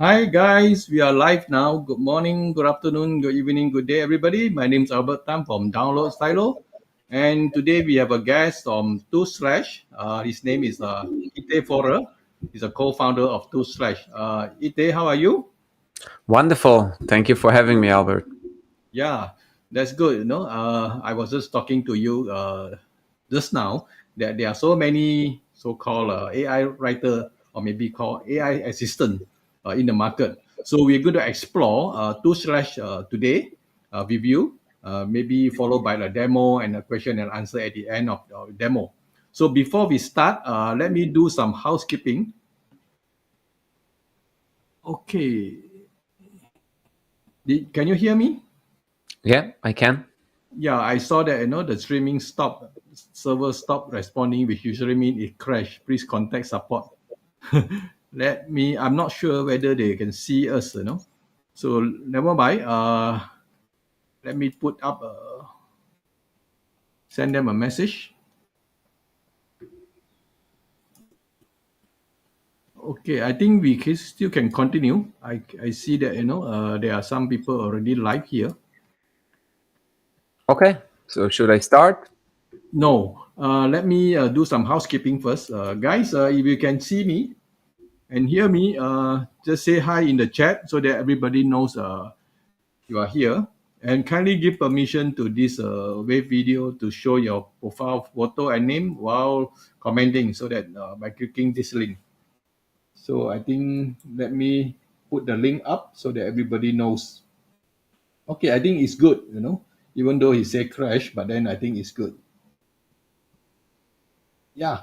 Hi guys, we are live now. Good morning, good afternoon, good evening, good day, everybody. My name is Albert Tam from Download Stylo, and today we have a guest from 2Slash. His name is Ite Forer. He's a co-founder of 2Slash. Ite, how are you? Wonderful. Thank you for having me, Albert. Yeah, that's good. I was just talking to you just now that there are so many so-called AI writer or maybe called AI assistant in the market. So we're going to explore 2Slash today with you, maybe followed by the demo and a question and answer at the end of the demo. So before we start, let me do some housekeeping. Okay, can you hear me? Yeah, I can. Yeah, I saw that the streaming stopped, server stopped responding, which usually mean it crashed. Please contact support. I'm not sure whether they can see us. So never mind. Let me put up, send them a message. Okay, I think we still can continue. I see that there are some people already live here. Okay. So should I start? No, let me do some housekeeping first. Guys, if you can see me and hear me, just say hi in the chat so that everybody knows you are here. And kindly give permission to this wave video to show your profile photo and name while commenting so that by clicking this link. So I think let me put the link up so that everybody knows. Okay, I think it's good. Even though he said crash, but then I think it's good. Yeah,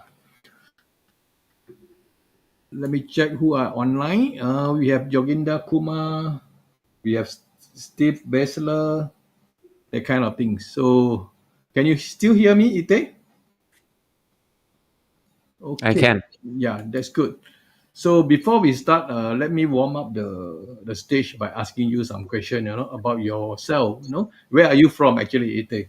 let me check who are online. We have Joginda Kumar, we have Steve Basler, that kind of things. So, can you still hear me, Ite? I Okay, can. yeah, that's good. So before we start, let me warm up the stage by asking you some question, about yourself. Where are you from, actually, Ite?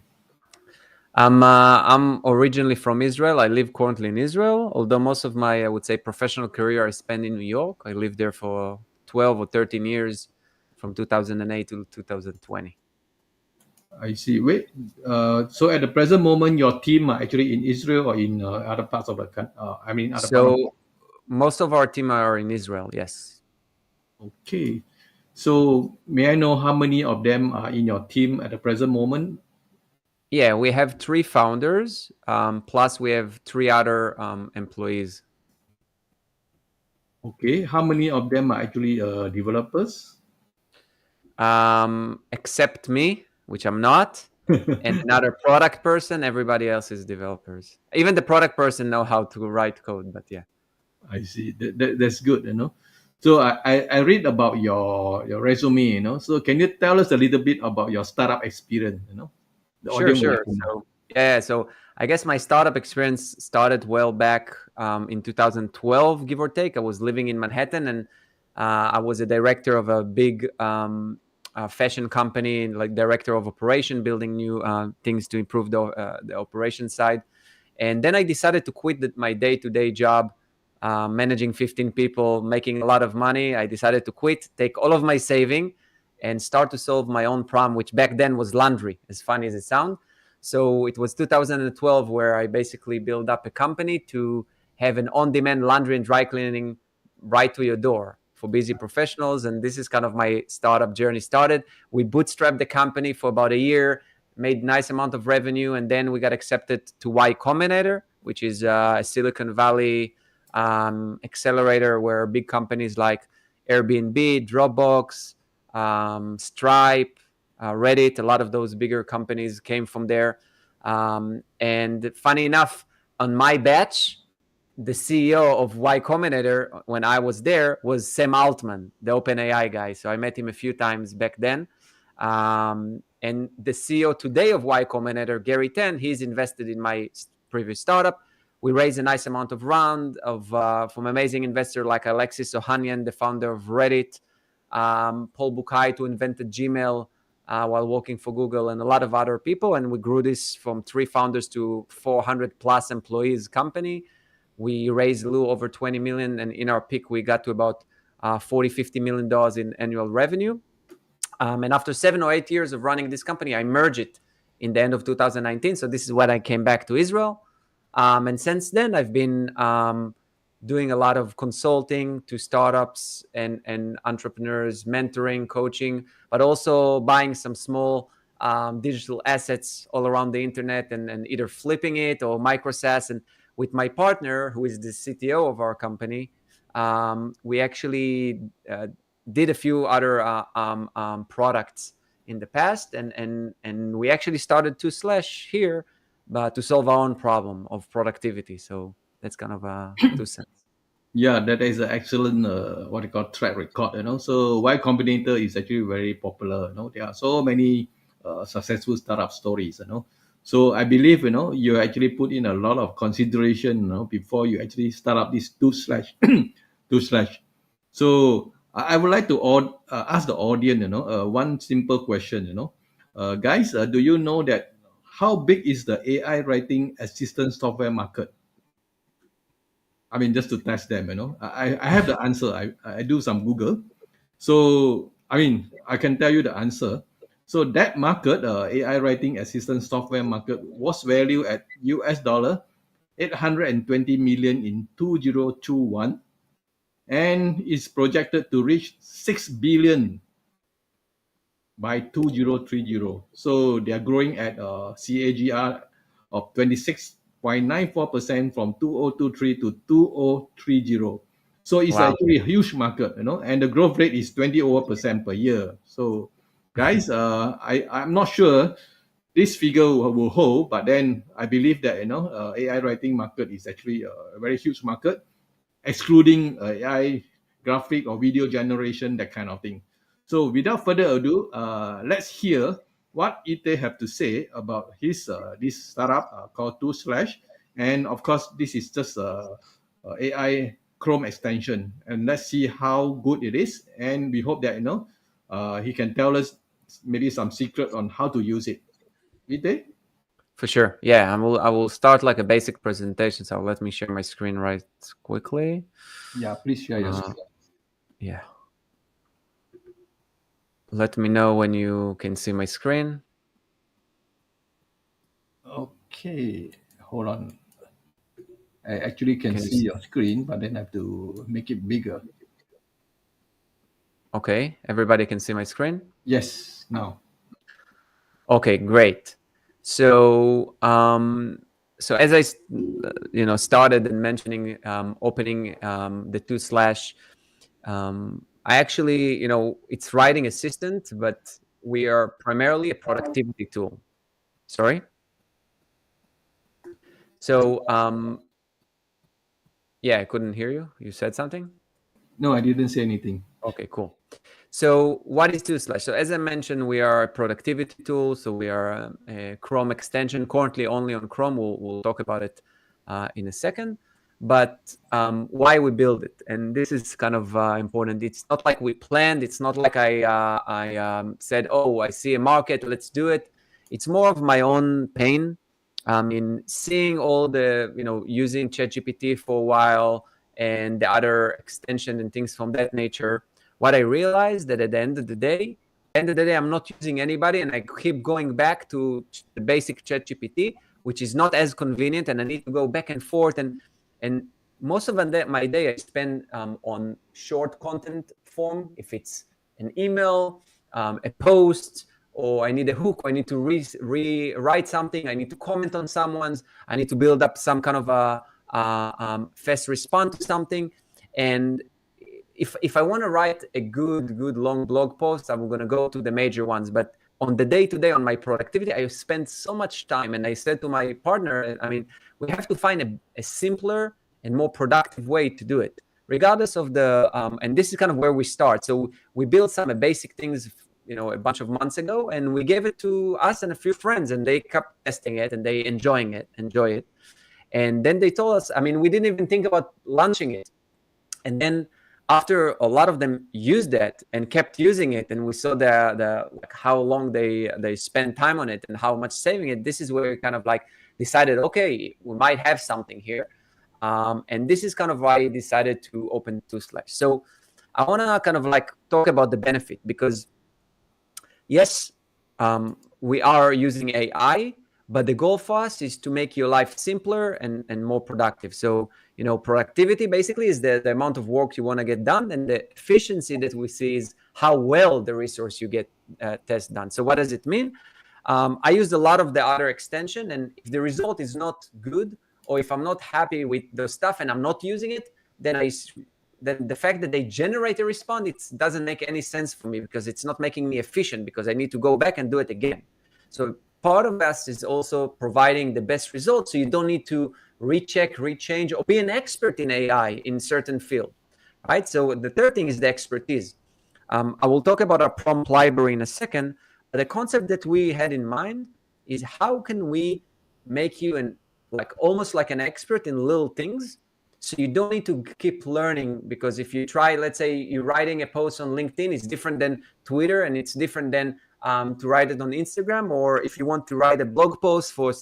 I'm originally from Israel. I live currently in Israel, although most of my, I would say, professional career I spent in New York. I lived there for 12 or 13 years from 2008 to 2020. I see. Wait, so at the present moment, your team are actually in Israel or in other parts of the country? I mean, other part of. So most of our team are in Israel, yes. Okay. So may I know how many of them are in your team at the present moment? Yeah, we have three founders, plus we have three other employees. Okay. How many of them are actually developers? Except me, which I'm not, and another product person. Everybody else is developers. Even the product person know how to write code, but yeah. I see. That's good. So I read about your resume. So can you tell us a little bit about your startup experience? The Sure, audience would sure. like to know. So yeah, so I guess my startup experience started well back in 2012, give or take. I was living in Manhattan, and I was a director of a big fashion company, like director of operation, building new things to improve the operation side. And then I decided to quit my day-to-day job, managing 15 people, making a lot of money. I decided to quit, take all of my saving, and start to solve my own problem, which back then was laundry, as funny as it sounds. So it was 2012 where I basically built up a company to have an on-demand laundry and dry cleaning right to your door for busy professionals. And this is kind of my startup journey started. We bootstrapped the company for about a year, made nice amount of revenue, and then we got accepted to Y Combinator, which is a Silicon Valley accelerator where big companies like Airbnb, Dropbox, Stripe, Reddit, a lot of those bigger companies came from there. And funny enough, on my batch, the CEO of Y Combinator, when I was there, was Sam Altman, the OpenAI guy. So I met him a few times back then. And the CEO today of Y Combinator, Gary Tan, he's invested in my previous startup. We raised a nice amount of round from amazing investors like Alexis Ohanian, the founder of Reddit, Paul Buchheit, who invented Gmail while working for Google, and a lot of other people. And we grew this from 3 founders to 400 plus employees company. We raised a little over 20 million, and in our peak, we got to about $40-50 million in annual revenue. And after 7 or 8 years of running this company, I merged it in the end of 2019. So this is when I came back to Israel. And since then, I've been doing a lot of consulting to startups and entrepreneurs, mentoring, coaching, but also buying some small digital assets all around the internet and either flipping it or micro SaaS. And with my partner, who is the CTO of our company, we actually did a few other products in the past, and we actually started 2Slash here, but to solve our own problem of productivity. So that's kind of 2 cents. Yeah, that is an excellent what you call track record. So Y Combinator is actually very popular. There are so many successful startup stories. So I believe you actually put in a lot of consideration. Before you actually start up this 2Slash, 2Slash. So I would like to ask the audience. One simple question. Guys, do you know that how big is the AI writing assistant software market? I mean, just to test them, I have the answer. I do some Google. So, I mean, I can tell you the answer. So that market, AI writing assistant software market, was valued at US dollar 820 million in 2021 and is projected to reach 6 billion by 2030. So they are growing at a CAGR of 26.94% from 2023 to 2030. So it's Wow. actually a huge market, and the growth rate is 20 over percent per year. So guys, I'm not sure this figure will hold, but then I believe that AI writing market is actually a very huge market, excluding AI graphic or video generation, that kind of thing. So without further ado, let's hear what Ite have to say about his this startup called 2Slash. And of course, this is just a AI Chrome extension. And let's see how good it is. And we hope that he can tell us maybe some secret on how to use it. Ite? For sure. Yeah, I will start like a basic presentation. So let me share my screen right quickly. Yeah, please share your screen. Yeah. Let me know when you can see my screen. Okay, hold on. I actually can Can you see your screen, but then I have to make it bigger. Okay, everybody can see my screen? Yes, now. Okay, great. So so as I started and mentioning opening the 2Slash, I actually, it's writing assistant, but we are primarily a productivity tool. Sorry. So yeah, I couldn't hear you. You said something? No, I didn't say anything. Okay, cool. So what is 2Slash? So as I mentioned, we are a productivity tool. So we are a Chrome extension, currently only on Chrome. We'll talk about it in a second. But why we build it, and this is kind of important. It's not like we planned. It's not like I said, "Oh, I see a market, let's do it." It's more of my own pain. In seeing all the using ChatGPT for a while and the other extension and things from that nature. What I realized that at the end of the day, I'm not using anybody, and I keep going back to the basic ChatGPT, which is not as convenient, and I need to go back and forth. And most of my day I spend on short content form. If it's an email, a post, or I need a hook, or I need to rewrite something, I need to comment on someone's, I need to build up some kind of a fast response to something. And if I want to write a good long blog post, I'm going to go to the major ones. But on the day-to-day, on my productivity, I spend so much time. And I said to my partner, I mean, we have to find a simpler and more productive way to do it, regardless of the, and this is kind of where we start. So we built some basic things, a bunch of months ago, and we gave it to us and a few friends, and they kept testing it, and they enjoy it. And then they told us, I mean, we didn't even think about launching it. And then after a lot of them used that and kept using it, and we saw the like how long they spend time on it and how much saving it, this is where we kind of like decided, okay, we might have something here. And this is kind of why I decided to open 2Slash. So I want to kind of like talk about the benefit, because yes, we are using AI, but the goal for us is to make your life simpler and more productive. So, productivity basically is the amount of work you want to get done, and the efficiency that we see is how well the resource you get test done. So what does it mean? I used a lot of the other extension, and if the result is not good, or if I'm not happy with the stuff and I'm not using it, then the fact that they generate a response, it doesn't make any sense for me, because it's not making me efficient, because I need to go back and do it again. So part of us is also providing the best results, so you don't need to recheck, rechange, or be an expert in AI in certain field, right? So the third thing is the expertise. I will talk about our prompt library in a second, but the concept that we had in mind is how can we make you almost like an expert in little things, so you don't need to keep learning. Because if you try, let's say you're writing a post on LinkedIn, it's different than Twitter, and it's different than to write it on Instagram, or if you want to write a blog post for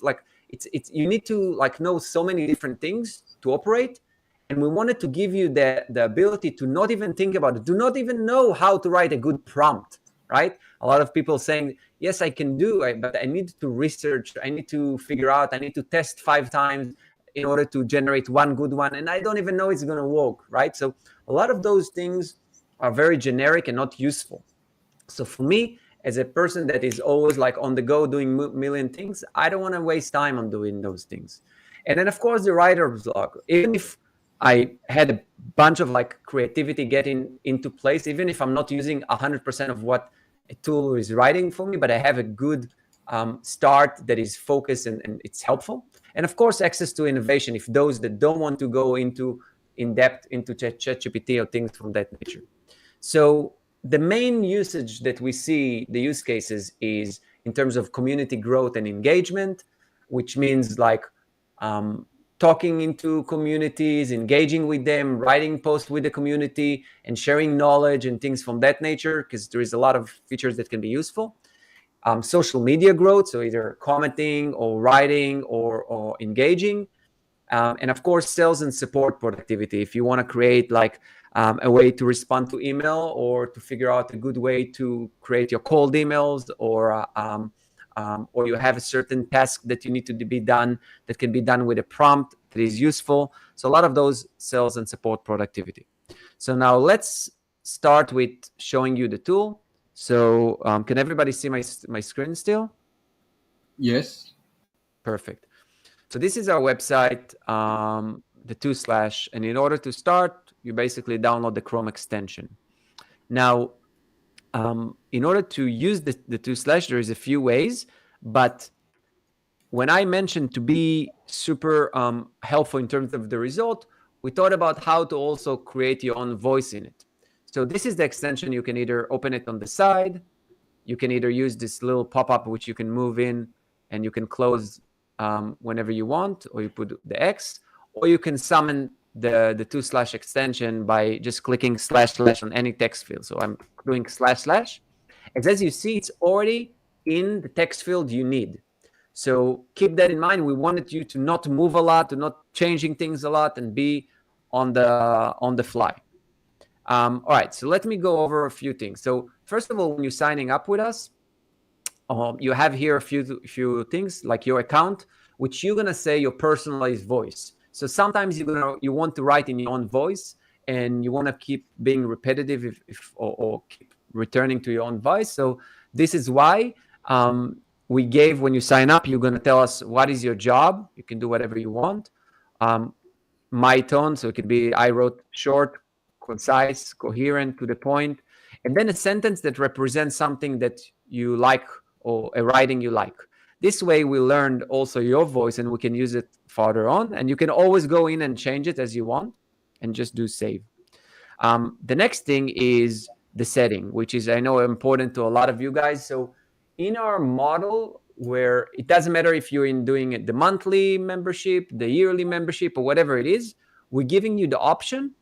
it's you need to know so many different things to operate. And we wanted to give you the ability to not even think about it, do not even know how to write a good prompt, right? A lot of people saying, yes, I can do it, but I need to research, I need to figure out, I need to test 5 times in order to generate one good one, and I don't even know it's going to work, right? So a lot of those things are very generic and not useful. So for me, as a person that is always on the go doing million things, I don't want to waste time on doing those things. And then of course the writer's block, even if I had a bunch of creativity getting into place, even if I'm not using 100% of what a tool is writing for me, but I have a good start that is focused and it's helpful. And of course, access to innovation, if those that don't want to go in depth into ChatGPT or things from that nature. So the main usage that we see, the use cases, is in terms of community growth and engagement, which means talking into communities, engaging with them, writing posts with the community, and sharing knowledge and things from that nature, because there is a lot of features that can be useful. Social media growth, so either commenting or writing or engaging. And of course, sales and support productivity. If you want to create a way to respond to email, or to figure out a good way to create your cold emails, or you have a certain task that you need to be done that can be done with a prompt that is useful. So a lot of those sales and support productivity. So now let's start with showing you the tool. So can everybody see my screen still? Yes. Perfect. So this is our website, the 2Slash. And in order to start, you basically download the Chrome extension. Now, in order to use the 2Slash, there is a few ways. But when I mentioned to be super helpful in terms of the result, we thought about how to also create your own voice in it. So this is the extension. You can either open it on the side. You can either use this little pop-up, which you can move in and you can close whenever you want, or you put the X, or you can summon the 2Slash extension by just clicking // on any text field. So I'm doing //. And as you see, it's already in the text field you need. So keep that in mind. We wanted you to not move a lot, to not changing things a lot, and be on the fly. All right, so let me go over a few things. So first of all, when you're signing up with us, you have here a few things like your account, which you're gonna say your personalized voice. So sometimes you want to write in your own voice, and you want to keep being repetitive or keep returning to your own voice. So this is why we gave, when you sign up, you're gonna tell us what is your job. You can do whatever you want. My tone, so it could be I wrote short, concise, coherent, to the point, and then a sentence that represents something that you like, or a writing you like. This way we learned also your voice, and we can use it further on, and you can always go in and change it as you want and just do save. The next thing is the setting, which is, I know, important to a lot of you guys. So in our model, where it doesn't matter if you're doing the monthly membership, the yearly membership, or whatever it is, we're giving you the option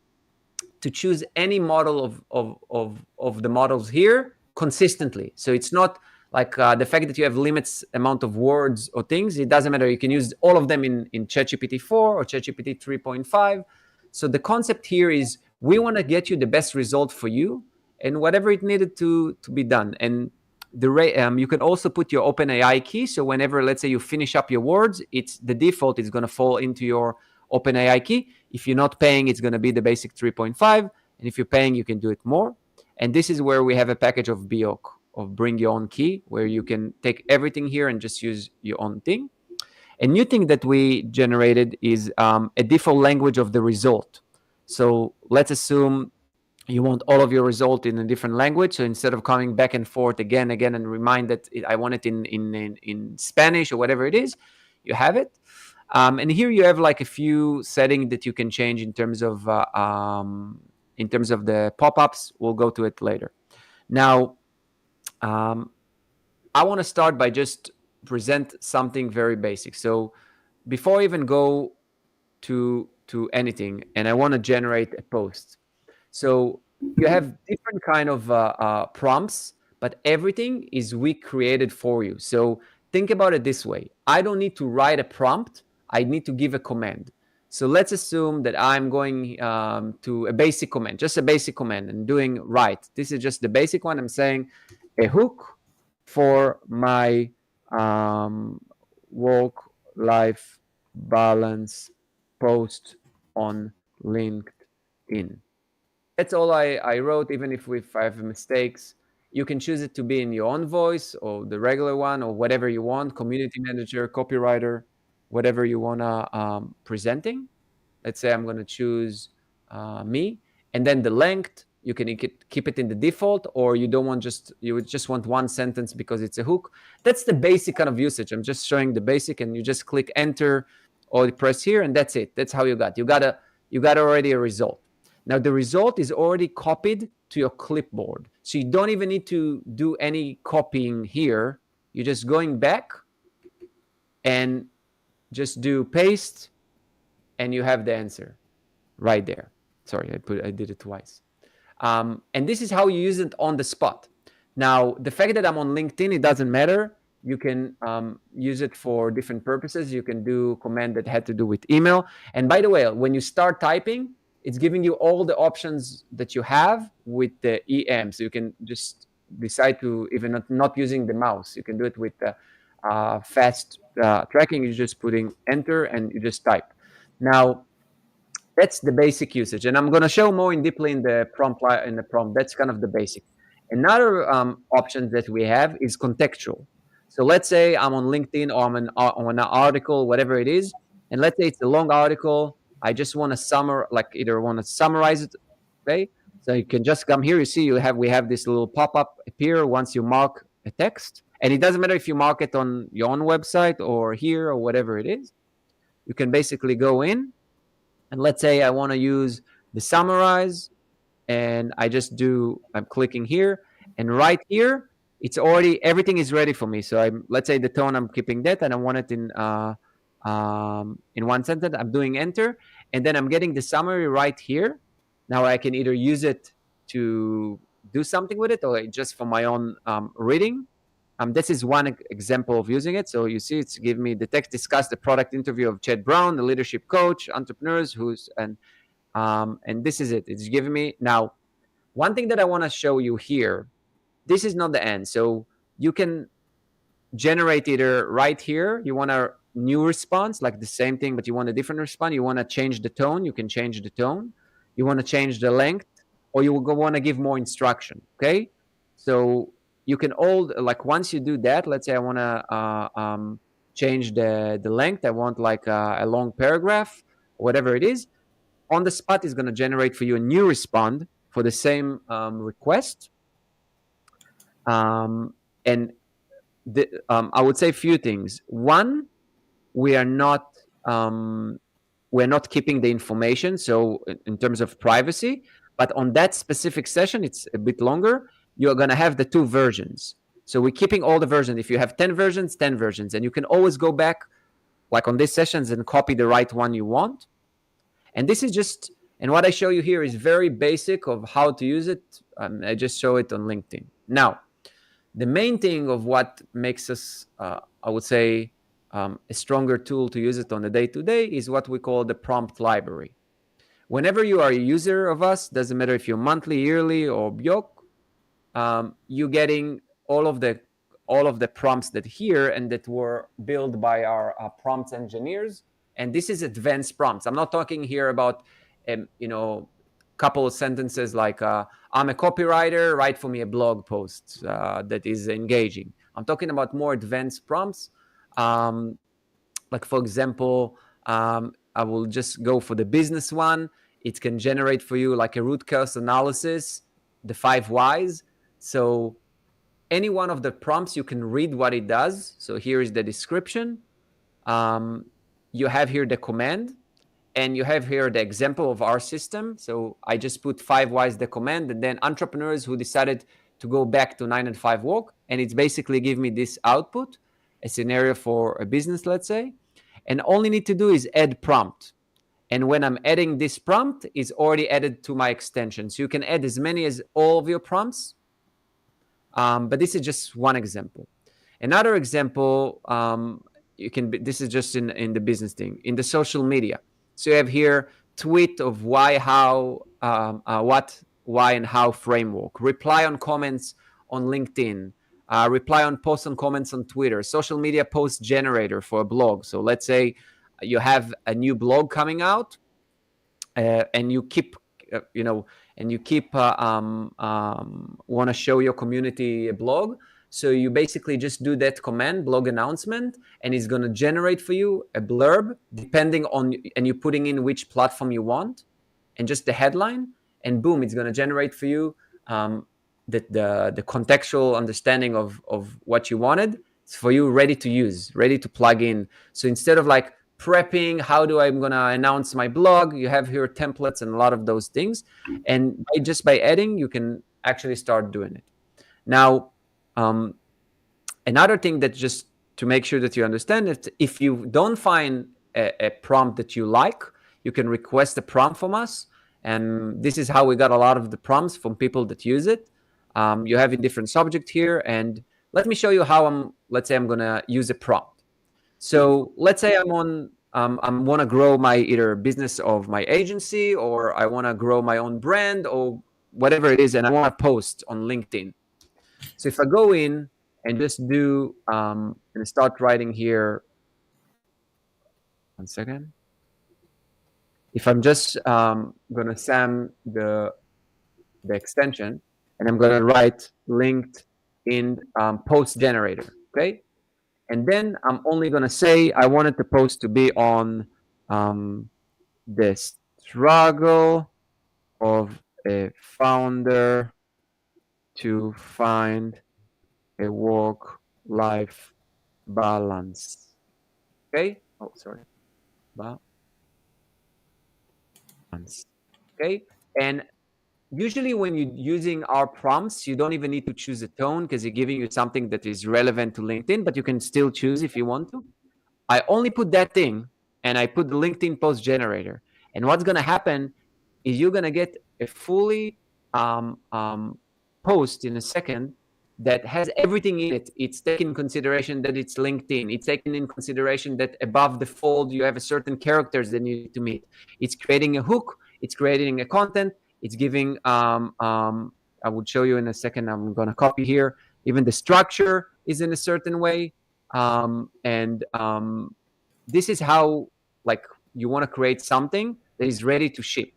to choose any model of the models here consistently. So it's not like the fact that you have limits amount of words or things. It doesn't matter. You can use all of them in ChatGPT 4 or ChatGPT 3.5. So the concept here is We want to get you the best result for you and whatever it needed to be done. And you can also put your OpenAI key. So whenever, let's say, you finish up your words, it's the default is going to fall into your OpenAI key. If you're not paying, it's going to be the basic 3.5. And if you're paying, you can do it more. And this is where we have a package of Biok, of bring your own key, where you can take everything here and just use your own thing. A new thing that we generated is a default language of the result. So let's assume you want all of your result in a different language. So instead of coming back and forth again, and remind that I want it in Spanish or whatever it is, you have it. And here you have like a few settings that you can change in terms of the pop-ups. We'll go to it later. Now, I want to start by just present something very basic. So before I even go to anything, and I want to generate a post. So you have different kind of prompts, but everything is we created for you. So think about it this way. I don't need to write a prompt. I need to give a command. So let's assume that I'm going to a basic command, just a basic command, and doing write. This is just the basic one. I'm saying a hook for my work-life balance post on LinkedIn. That's all I wrote. Even if I have mistakes, you can choose it to be in your own voice or the regular one or whatever you want, community manager, copywriter, whatever you want to presenting. Let's say I'm going to choose me, and then the length, you can keep it in the default, or you would just want one sentence because it's a hook. That's the basic kind of usage. I'm just showing the basic, and you just click enter or press here, and that's it. That's how you got already a result. Now the result is already copied to your clipboard, so you don't even need to do any copying here. You're just going back and just do paste, and you have the answer right there. Sorry, I did it twice. And this is how you use it on the spot. Now, the fact that I'm on LinkedIn, it doesn't matter. You can use it for different purposes. You can do command that had to do with email. And by the way, when you start typing, it's giving you all the options that you have with the EM. So you can just decide to even not using the mouse. You can do it with the fast tracking. You're just putting enter and you just type. Now, that's the basic usage, and I'm going to show more in deeply in the prompt. That's kind of the basic. Another option that we have is contextual. So let's say I'm on LinkedIn or I'm on an article, whatever it is, and let's say it's a long article. I just want to either want to summarize it. Okay, so you can just come here. You see, we have this little pop-up appear once you mark a text, and it doesn't matter if you mark it on your own website or here or whatever it is. You can basically go in. And let's say I want to use the summarize, and I'm clicking here, and right here, everything is ready for me. So let's say the tone, I'm keeping that, and I want it in one sentence. I'm doing enter, and then I'm getting the summary right here. Now I can either use it to do something with it, or just for my own reading. This is one example of using it. So you see, it's giving me the text discuss the product interview of Chad Brown, the leadership coach, entrepreneurs, and this is it. It's giving me now. One thing that I want to show you here. This is not the end. So you can generate either right here. You want a new response, like the same thing, but you want a different response. You want to change the tone. You can change the tone. You want to change the length, or you want to give more instruction. Okay, so you can once you do that, let's say I want to change the length. I want like a long paragraph, whatever it is. On the spot is going to generate for you a new response for the same request. And I would say a few things. One, we're not keeping the information. So in terms of privacy, but on that specific session, it's a bit longer. You're going to have the two versions. So we're keeping all the versions. If you have 10 versions, 10 versions. And you can always go back, like on these sessions, and copy the right one you want. And this is and what I show you here is very basic of how to use it. I just show it on LinkedIn. Now, the main thing of what makes us, I would say, a stronger tool to use it on a day-to-day is what we call the prompt library. Whenever you are a user of us, doesn't matter if you're monthly, yearly, or Bjok, you're getting all of the prompts that here and that were built by our prompt engineers. And this is advanced prompts. I'm not talking here about couple of sentences like I'm a copywriter, write for me a blog post that is engaging. I'm talking about more advanced prompts. Like for example, I will just go for the business one. It can generate for you like a root cause analysis, the 5 whys. So any one of the prompts, you can read what it does. So here is the description. You have here the command, and you have here the example of our system. So I just put 5 whys the command, and then entrepreneurs who decided to go back to 9 and 5 walk, and it's basically give me this output, a scenario for a business, let's say. And all you need to do is add prompt. And when I'm adding this prompt, it's already added to my extension. So you can add as many as all of your prompts. But this is just one example. Another example, this is just in the business thing, in the social media. So you have here tweet of why, how, what, why, and how framework. Reply on comments on LinkedIn. Reply on posts and comments on Twitter. Social media post generator for a blog. So let's say you have a new blog coming out, and you keep, want to show your community a blog. So you basically just do that command, blog announcement, and it's going to generate for you a blurb depending on, and you're putting in which platform you want, and just the headline, and boom, it's going to generate for you the contextual understanding of what you wanted. It's for you ready to use, ready to plug in. So instead of like prepping, how do I'm going to announce my blog, you have here templates and a lot of those things. And just by adding, you can actually start doing it. Now, another thing that just to make sure that you understand it, if you don't find a prompt that you like, you can request a prompt from us. And this is how we got a lot of the prompts from people that use it. You have a different subject here. And let me show you how let's say I'm going to use a prompt. So let's say I want to grow my either business of my agency, or I want to grow my own brand, or whatever it is, and I want to post on LinkedIn. So if I go in and just do and start writing here, 1 second. If I'm just gonna SAM the extension, and I'm gonna write LinkedIn post generator, okay? And then I'm only going to say I wanted the post to be on the struggle of a founder to find a work-life balance. Okay? Oh, sorry. Balance. Okay? And usually when you're using our prompts, you don't even need to choose a tone because you're giving you something that is relevant to LinkedIn, but you can still choose if you want to. I only put that thing, and I put the LinkedIn post generator. And what's going to happen is you're going to get a fully post in a second that has everything in it. It's taking in consideration that it's LinkedIn. It's taking in consideration that above the fold, you have a certain characters that you need to meet. It's creating a hook. It's creating a content. It's giving, I will show you in a second. I'm going to copy here. Even the structure is in a certain way. This is how like you want to create something that is ready to ship.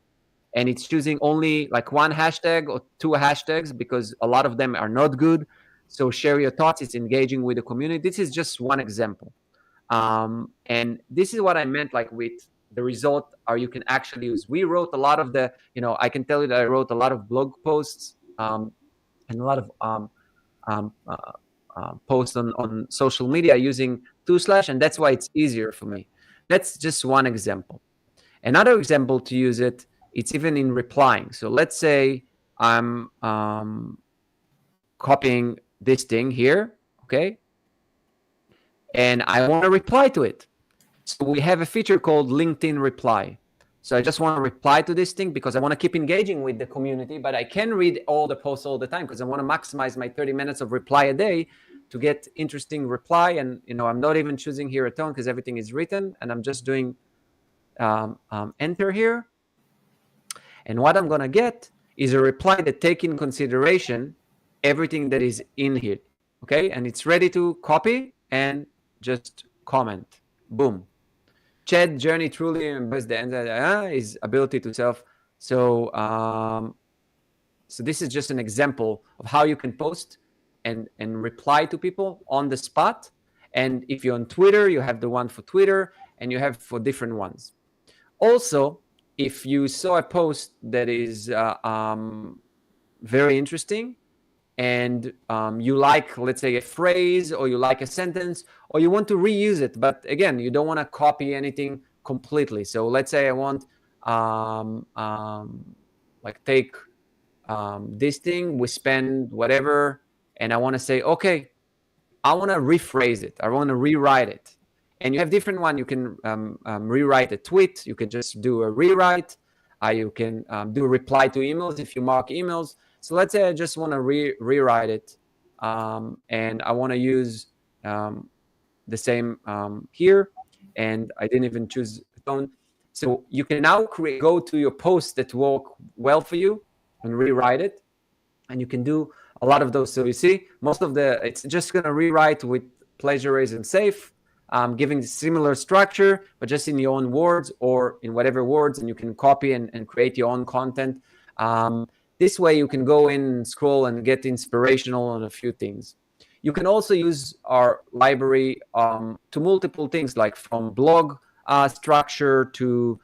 And it's choosing only like 1 hashtag or 2 hashtags because a lot of them are not good. So share your thoughts. It's engaging with the community. This is just one example. And this is what I meant like with the result you can actually use. We wrote a lot of I can tell you that I wrote a lot of blog posts and a lot of posts on social media using 2Slash, and that's why it's easier for me. That's just one example. Another example to use it, it's even in replying. So let's say I'm copying this thing here, okay? And I want to reply to it. So we have a feature called LinkedIn reply. So I just want to reply to this thing because I want to keep engaging with the community, but I can read all the posts all the time because I want to maximize my 30 minutes of reply a day to get interesting reply. And, I'm not even choosing here a tone because everything is written, and I'm just doing enter here. And what I'm going to get is a reply that take in consideration everything that is in here. Okay. And it's ready to copy and just comment. Boom. Chat journey truly embeds the end is ability to self. So, so this is just an example of how you can post and reply to people on the spot. And if you're on Twitter, you have the one for Twitter and you have for different ones. Also, if you saw a post that is very interesting, and you like, let's say, a phrase, or you like a sentence, or you want to reuse it, but again, you don't want to copy anything completely. So let's say I want like take this thing, we spend whatever, and I want to say, okay, I want to rephrase it, I want to rewrite it. And you have different one. You can rewrite a tweet, you can just do a rewrite, you can do a reply to emails if you mark emails. So let's say I just want to rewrite it, and I want to use the same here, and I didn't even choose tone. So you can now go to your posts that work well for you and rewrite it, and you can do a lot of those. So you see, most of it's just going to rewrite with plagiarism safe, giving similar structure, but just in your own words or in whatever words, and you can copy and create your own content. This way you can go in and scroll and get inspirational on a few things. You can also use our library to multiple things, like from blog structure to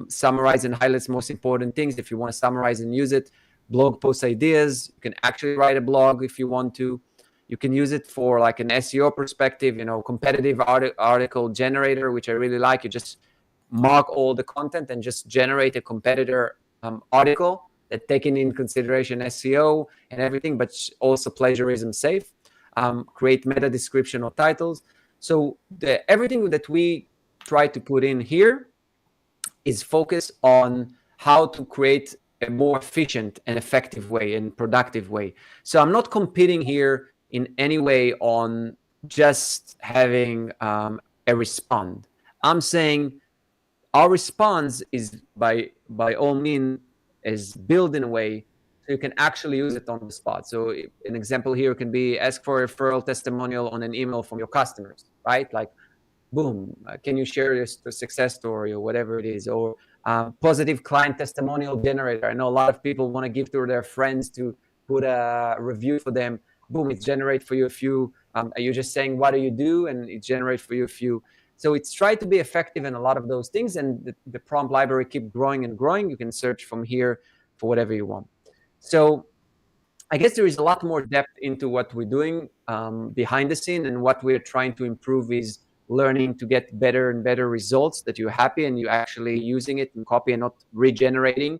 summarize and highlight most important things. If you want to summarize and use it, blog post ideas, you can actually write a blog if you want to. You can use it for like an SEO perspective, competitive article generator, which I really like. You just mark all the content and just generate a competitor article that taking in consideration SEO and everything, but also plagiarism safe. Create meta description or titles. So everything that we try to put in here is focused on how to create a more efficient and effective way and productive way. So I'm not competing here in any way on just having a response. I'm saying our response is by all means is built in a way so you can actually use it on the spot. So an example here can be ask for a referral testimonial on an email from your customers, right? Like, boom, can you share your success story or whatever it is, or positive client testimonial generator. I know a lot of people want to give to their friends to put a review for them. Boom, it generates for you a few. You're just saying, what do you do? And it generates for you a few. So it's tried to be effective in a lot of those things, and the prompt library keep growing and growing. You can search from here for whatever you want. So I guess there is a lot more depth into what we're doing behind the scene, and what we're trying to improve is learning to get better and better results that you're happy and you're actually using it and copy and not regenerating.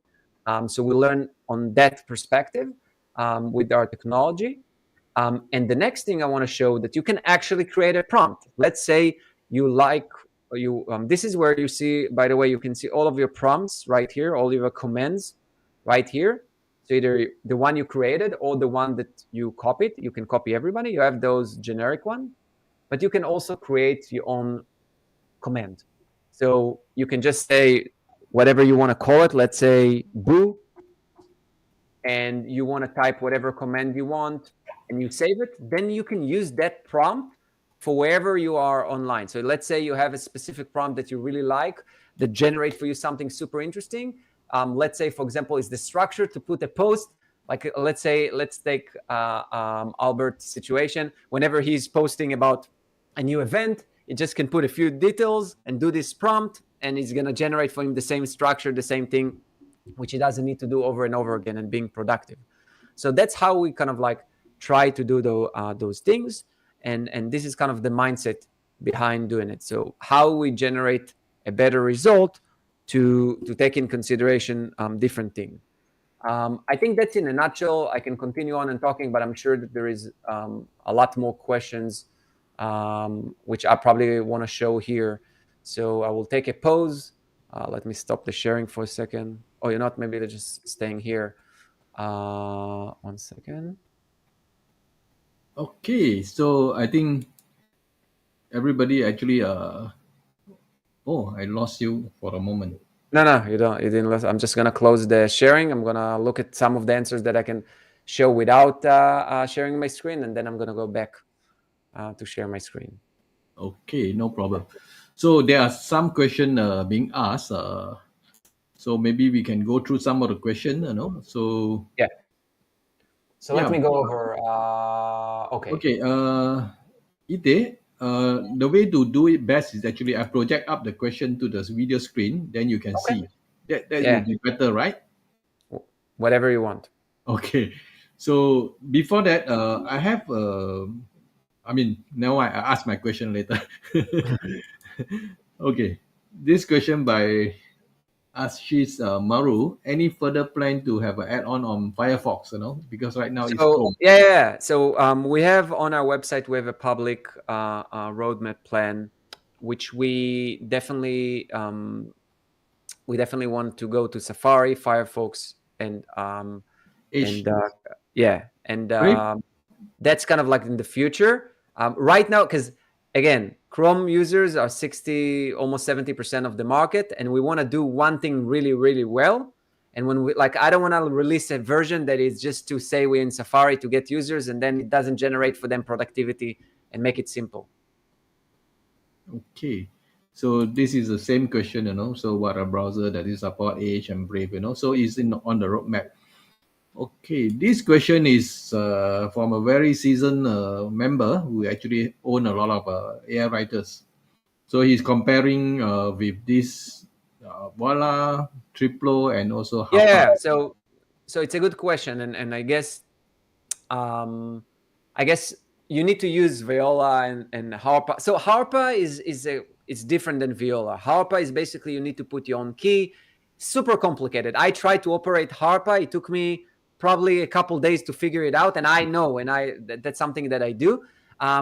So we learn on that perspective with our technology. And the next thing I want to show that you can actually create a prompt. Let's say you like you. This is where you see, by the way, you can see all of your prompts right here, all of your commands right here. So either the one you created or the one that you copied. You can copy everybody. You have those generic one, but you can also create your own command. So you can just say whatever you want to call it. Let's say boo, and you want to type whatever command you want, and you save it. Then you can use that prompt for wherever you are online. So let's say you have a specific prompt that you really like that generate for you something super interesting. Let's say, for example, is the structure to put a post. Like let's take Albert's situation. Whenever he's posting about a new event, it just can put a few details and do this prompt, and it's going to generate for him the same structure, the same thing, which he doesn't need to do over and over again and being productive. So that's how we kind of like try to do those things. And this is kind of the mindset behind doing it. So how we generate a better result to take in consideration different things. I think that's in a nutshell. I can continue on and talking, but I'm sure that there is a lot more questions, which I probably want to show here. So I will take a pause. Let me stop the sharing for a second. Oh, you're not, maybe they're just staying here. 1 second. Okay, so I think everybody actually. Oh, I lost you for a moment. No, you don't. You didn't listen. I'm just gonna close the sharing. I'm gonna look at some of the answers that I can show without sharing my screen, and then I'm gonna go back to share my screen. Okay, no problem. So there are some question being asked. So maybe we can go through some of the question. So Yeah. So let yeah. me go over. Okay. Okay. Ite, the way to do it best is actually I project up the question to the video screen, then you can Okay. see. That Yeah. would be better, right? Whatever you want. Okay. So before that, I have. I mean, now I ask my question later. Okay. This question by Ashish Maru. Any further plan to have an add-on on Firefox? Because right now it's So Chrome. yeah. So we have on our website we have a public roadmap plan, which we definitely want to go to Safari, Firefox, and Edge. yeah, and Brave. that's kind of like in the future. Right now, because again, Chrome users are 60, almost 70% of the market, and we want to do one thing really, really well. And when we like, I don't want to release a version that is just to say we're in Safari to get users, and then it doesn't generate for them productivity and make it simple. Okay. So this is the same question. So what a browser that is support Edge and Brave, so is in on the roadmap. Okay, this question is from a very seasoned member who actually own a lot of AI writers. So he's comparing with this Voila, Triplo, and also Harpa. Yeah. So it's a good question, and um, I guess you need to use viola and harpa. So harpa is different than viola. Harpa is basically you need to put your own key. Super complicated. I tried to operate harpa. It took me probably a couple days to figure it out, and I know, and that's something that I do.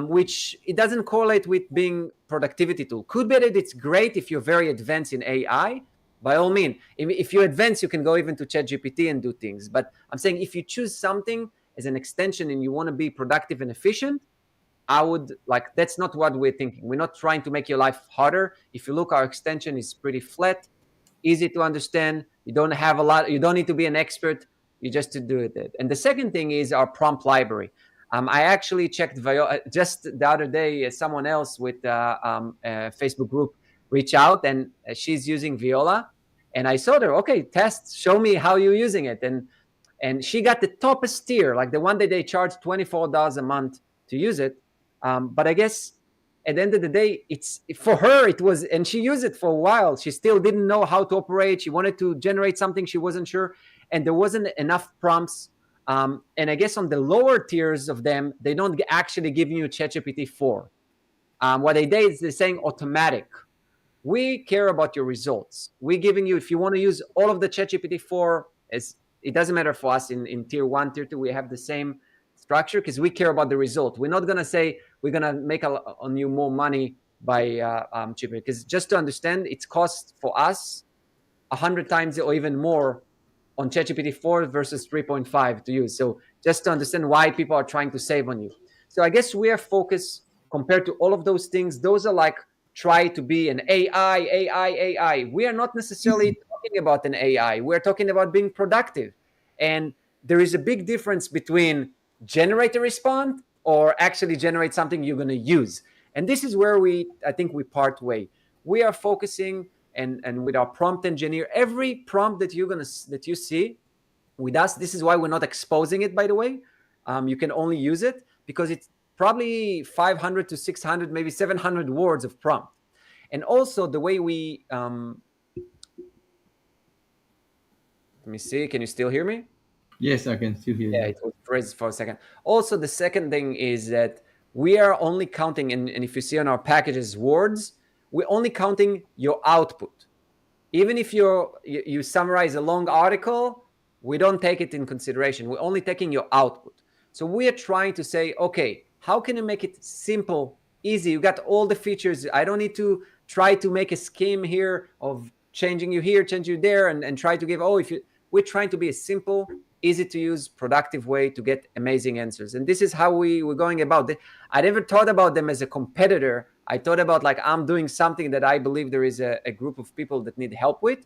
Which it doesn't correlate with being productivity tool. Could be that it's great if you're very advanced in AI. By all means, if you advance, you can go even to ChatGPT and do things. But I'm saying if you choose something as an extension and you want to be productive and efficient, I would like that's not what we're thinking. We're not trying to make your life harder. If you look, our extension is pretty flat, easy to understand. You don't have a lot, you don't need to be an expert. You just to do it. And the second thing is our prompt library. I actually checked just the other day. Someone else with a Facebook group reached out and she's using Viola, and I saw her. Okay, test. Show me how you're using it, and she got the toppest tier, like the one that they charge $24 a month to use it. But I guess at the end of the day, it's for her. It was, and she used it for a while. She still didn't know how to operate. She wanted to generate something she wasn't sure, and there wasn't enough prompts. And I guess on the lower tiers of them, they don't actually give you ChatGPT 4. What they did is they're saying automatic. We care about your results. We're giving you, if you want to use all of the ChatGPT 4, as it doesn't matter for us in tier 1, tier 2, we have the same structure because we care about the result. We're not going to say we're going to make on you more money by cheaper, because just to understand, it's cost for us 100 times or even more on ChatGPT 4 versus 3.5 to use. So just to understand why people are trying to save on you. So I guess we are focused compared to all of those things. Those are like try to be an AI. We are not necessarily talking about an AI. We're talking about being productive. And there is a big difference between generate a response or actually generate something you're going to use. And this is where I think we part way. We are focusing and with our prompt engineer, every prompt that that you see with us, this is why we're not exposing it, by the way. You can only use it because it's probably 500 to 600, maybe 700 words of prompt. And also the way we let me see, can you still hear me? Yes, I can still hear Yeah, you. it was frozen for a second. Also, the second thing is that we are only counting, and if you see on our packages words, we're only counting your output. Even if you summarize a long article, we don't take it in consideration. We're only taking your output. So we are trying to say, okay, how can you make it simple, easy? You got all the features. I don't need to try to make a scheme here of changing you here, change you there, and try to give, if you, we're trying to be a simple, easy to use, productive way to get amazing answers. And this is how we were going about it. I never thought about them as a competitor. I thought about like I'm doing something that I believe there is a group of people that need help with.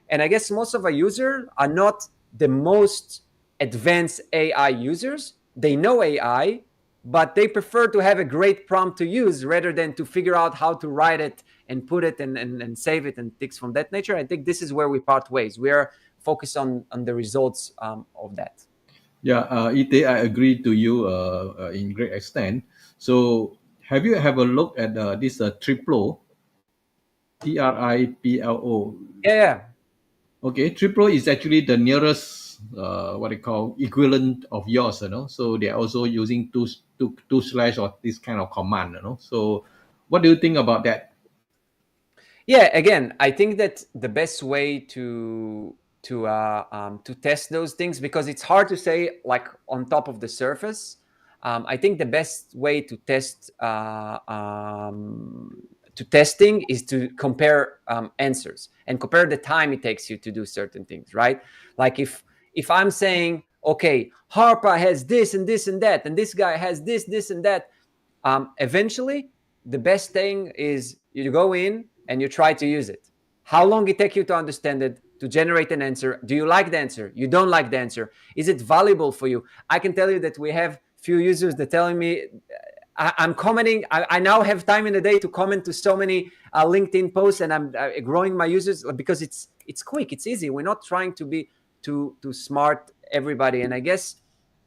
And I guess most of our users are not the most advanced AI users. They know AI, but they prefer to have a great prompt to use rather than to figure out how to write it and put it and save it and things from that nature. I think this is where we part ways. We are focused on the results of that. Yeah, Ite, I agree to you in great extent. So, have you have a look at this Triplo, Triplo? Yeah. Okay, Triplo is actually the nearest what they call equivalent of yours, So they are also using two slash or this kind of command. So, what do you think about that? Yeah, again, I think that the best way to test those things, because it's hard to say like on top of the surface. I think the best way to test to testing is to compare answers and compare the time it takes you to do certain things, right? Like if I'm saying, okay, Harpa has this and this and that, and this guy has this and that, eventually the best thing is you go in and you try to use it. How long it take you to understand it, to generate an answer? Do you like the answer? You don't like the answer? Is it valuable for you? I can tell you that we have few users that telling me I'm commenting. I now have time in the day to comment to so many LinkedIn posts, and I'm growing my users because it's quick, it's easy. We're not trying to be too smart everybody. And I guess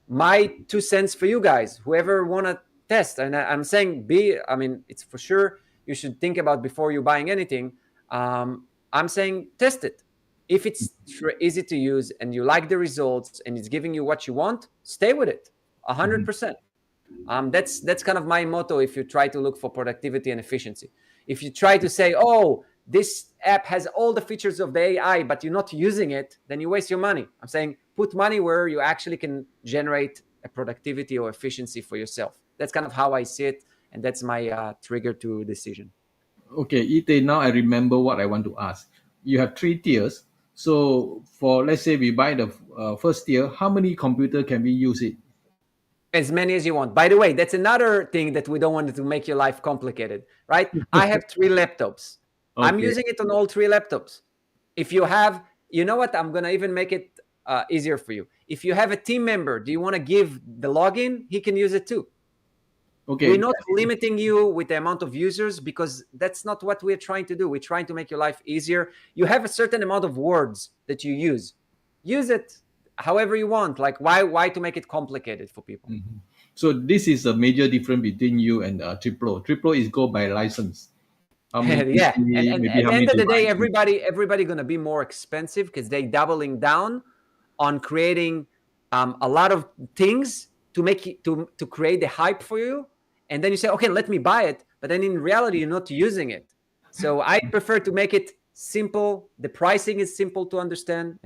my 2 cents for you guys, whoever want to test, and I'm saying I mean, it's for sure you should think about before you buying anything. I'm saying test it. If it's easy to use and you like the results and it's giving you what you want, stay with it 100%. That's kind of my motto. If you try to look for productivity and efficiency, if you try to say, oh, this app has all the features of the AI, but you're not using it, then you waste your money. I'm saying put money where you actually can generate a productivity or efficiency for yourself. That's kind of how I see it, and that's my trigger to decision. Okay, Ite, now I remember what I want to ask. You have three tiers. So, for let's say we buy the first tier, how many computer can we use it? As many as you want. By the way, that's another thing that we don't want to make your life complicated, right? I have 3 laptops. I'm Okay, using it on all 3 laptops. If you have, you know what? I'm gonna even make it easier for you. If you have a team member, do you want to give the login? He can use it too. We're okay, not limiting you with the amount of users because that's not what we're trying to do. We're trying to make your life easier. You have a certain amount of words that you use it however you want. Like why to make it complicated for people? Mhm. So this is a major difference between you and Triplo. Triplo is go by license. How many Yeah, PC, and maybe at how the many end of the day, devices. everybody gonna be more expensive because they doubling down on creating a lot of things to make it to create the hype for you, and then you say, okay, let me buy it, but then in reality you're not using it. So I prefer to make it simple. The pricing is simple to understand.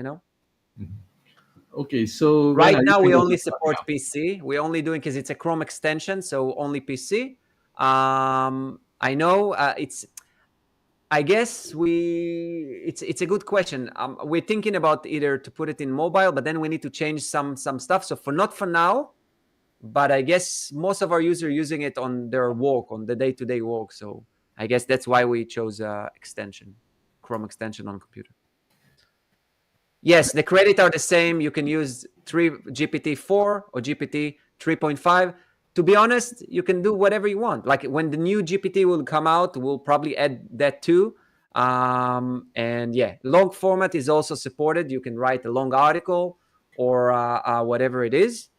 Okay, so when Right are you now going we to only start? support PC. We're only doing because it's a Chrome extension, so only PC. I know I guess it's a good question. We're thinking about either to put it in mobile, but then we need to change some stuff. So for not for now, but I guess most of our users are using it on their work, on the day-to-day work. So I guess that's why we chose extension, Chrome extension on computer. Yes, the credit are the same. You can use 3 GPT-4 or GPT 3.5. To be honest, you can do whatever you want. Like when the new GPT will come out, we'll probably add that too. And yeah, long format is also supported. You can write a long article or whatever it is.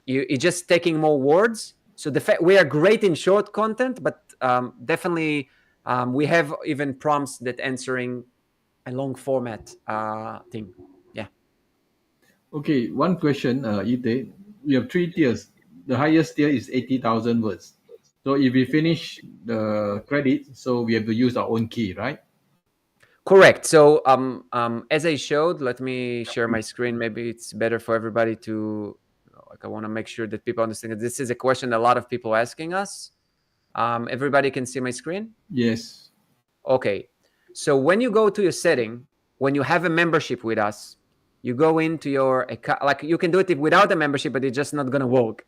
It's just taking more words. So the fact we are great in short content, but definitely we have even prompts that answering a long format thing. Yeah. Okay, one question, Ite. We have three tiers. The highest tier is 80,000 words. So if we finish the credit, so we have to use our own key, right? Correct. So as I showed, let me share my screen. Maybe it's better for everybody to like. I want to make sure that people understand that this is a question a lot of people asking us. Everybody can see my screen. Yes. Okay. So when you go to your setting, when you have a membership with us, you go into your account. Like you can do it without a membership, but it's just not gonna work.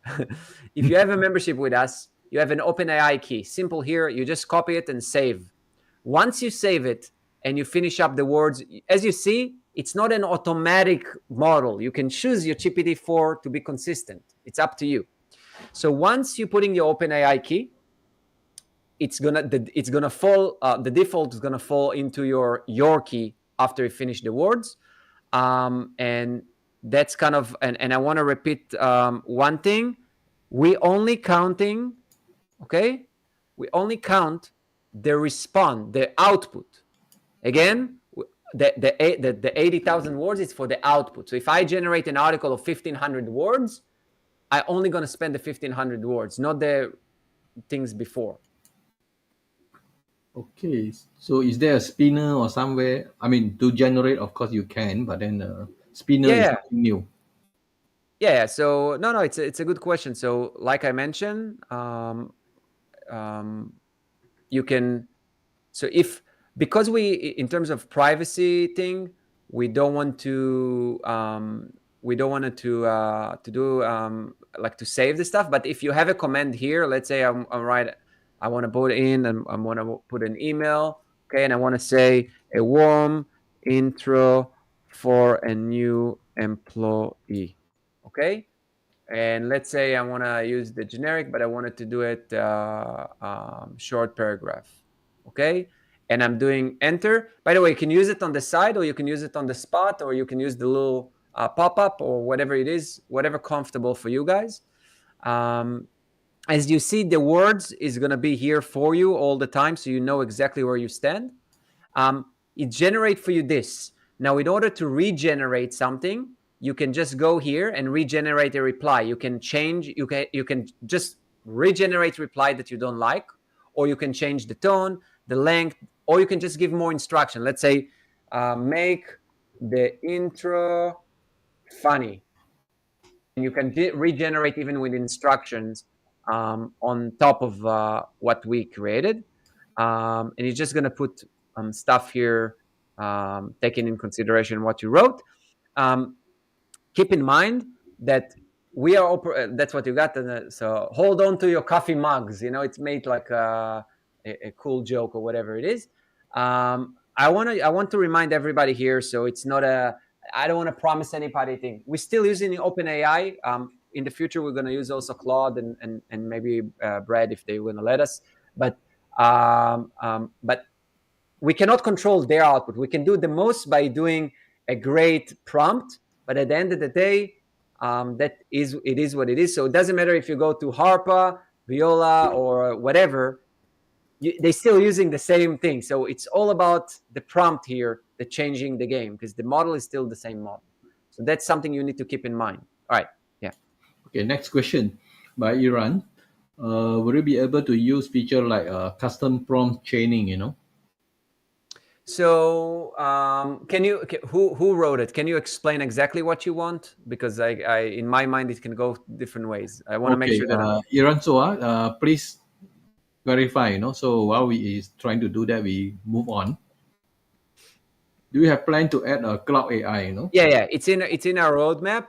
If you have a membership with us, you have an OpenAI key. Simple here. You just copy it and save. Once you save it, and you finish up the words. As you see, it's not an automatic model. You can choose your GPT-4 to be consistent. It's up to you. So once you put in your OpenAI key, it's gonna fall. The default is gonna fall into your key after you finish the words, and that's kind of. And I want to repeat one thing: we only counting, okay? We only count the response, the output. Again, the 80,000 words is for the output. So if I generate an article of 1,500 words, I only gonna spend the 1,500 words, not the things before. Okay, so is there a spinner or somewhere? I mean, to generate, of course you can, but then spinner is Yeah, something new. yeah. So no, it's a good question. So like I mentioned, you can. So if because in terms of privacy thing, we don't want to do like to save the stuff. But if you have a command here, let's say I'm right, I want to put in and I want to put an email, okay, and I want to say a warm intro for a new employee, okay. And let's say I want to use the generic, but I wanted to do it short paragraph, okay. And I'm doing enter. By the way, you can use it on the side, or you can use it on the spot, or you can use the little pop-up, or whatever it is, whatever comfortable for you guys. As you see, the words is going to be here for you all the time, so you know exactly where you stand. It generates for you this. Now, in order to regenerate something, you can just go here and regenerate a reply. You can change, you can just regenerate reply that you don't like, or you can change the tone, the length, or you can just give more instruction. Let's say, make the intro funny. And you can regenerate even with instructions on top of what we created. And you're just going to put stuff here, taking in consideration what you wrote. Keep in mind that we are that's what you got. So hold on to your coffee mugs. It's made like a cool joke or whatever it is. I want to remind everybody here. So it's not I don't want to promise anybody anything. We're still using OpenAI. In the future, we're going to use also Claude and maybe Brad if they want to let us. But we cannot control their output. We can do the most by doing a great prompt, but at the end of the day, it is what it is. So it doesn't matter if you go to Harpa, Viola, or whatever, they're still using the same thing. So it's all about the prompt here, the changing the game, because the model is still the same model. So that's something you need to keep in mind. All right. Yeah. Okay, next question by Iran. Will you be able to use feature like custom prompt chaining, So can you who wrote it? Can you explain exactly what you want? Because I in my mind it can go different ways. I want to make Okay, sure that Iran Soa, please clarify, So while we is trying to do that, we move on. Do you have plan to add a cloud AI, yeah, it's in our roadmap.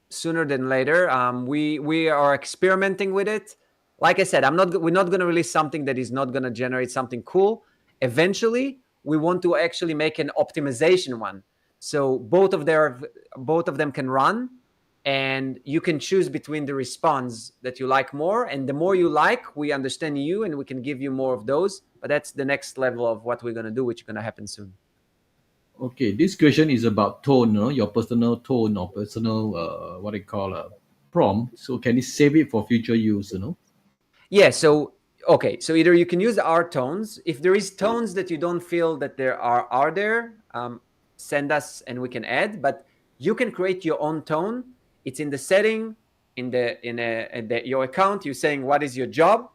Sooner than later. We are experimenting with it. Like I said, we're not going to release something that is not going to generate something cool. Eventually, we want to actually make an optimization one, so both of them can run, and you can choose between the response that you like more. And the more you like, we understand you, and we can give you more of those. But that's the next level of what we're going to do, which is going to happen soon. Okay, this question is about tone, your personal tone or personal what they call a prompt. So can you save it for future use? Yeah. So okay. So either you can use our tones. If there is tones that you don't feel that there are there, send us and we can add. But you can create your own tone. It's in the setting your account. You're saying what is your job,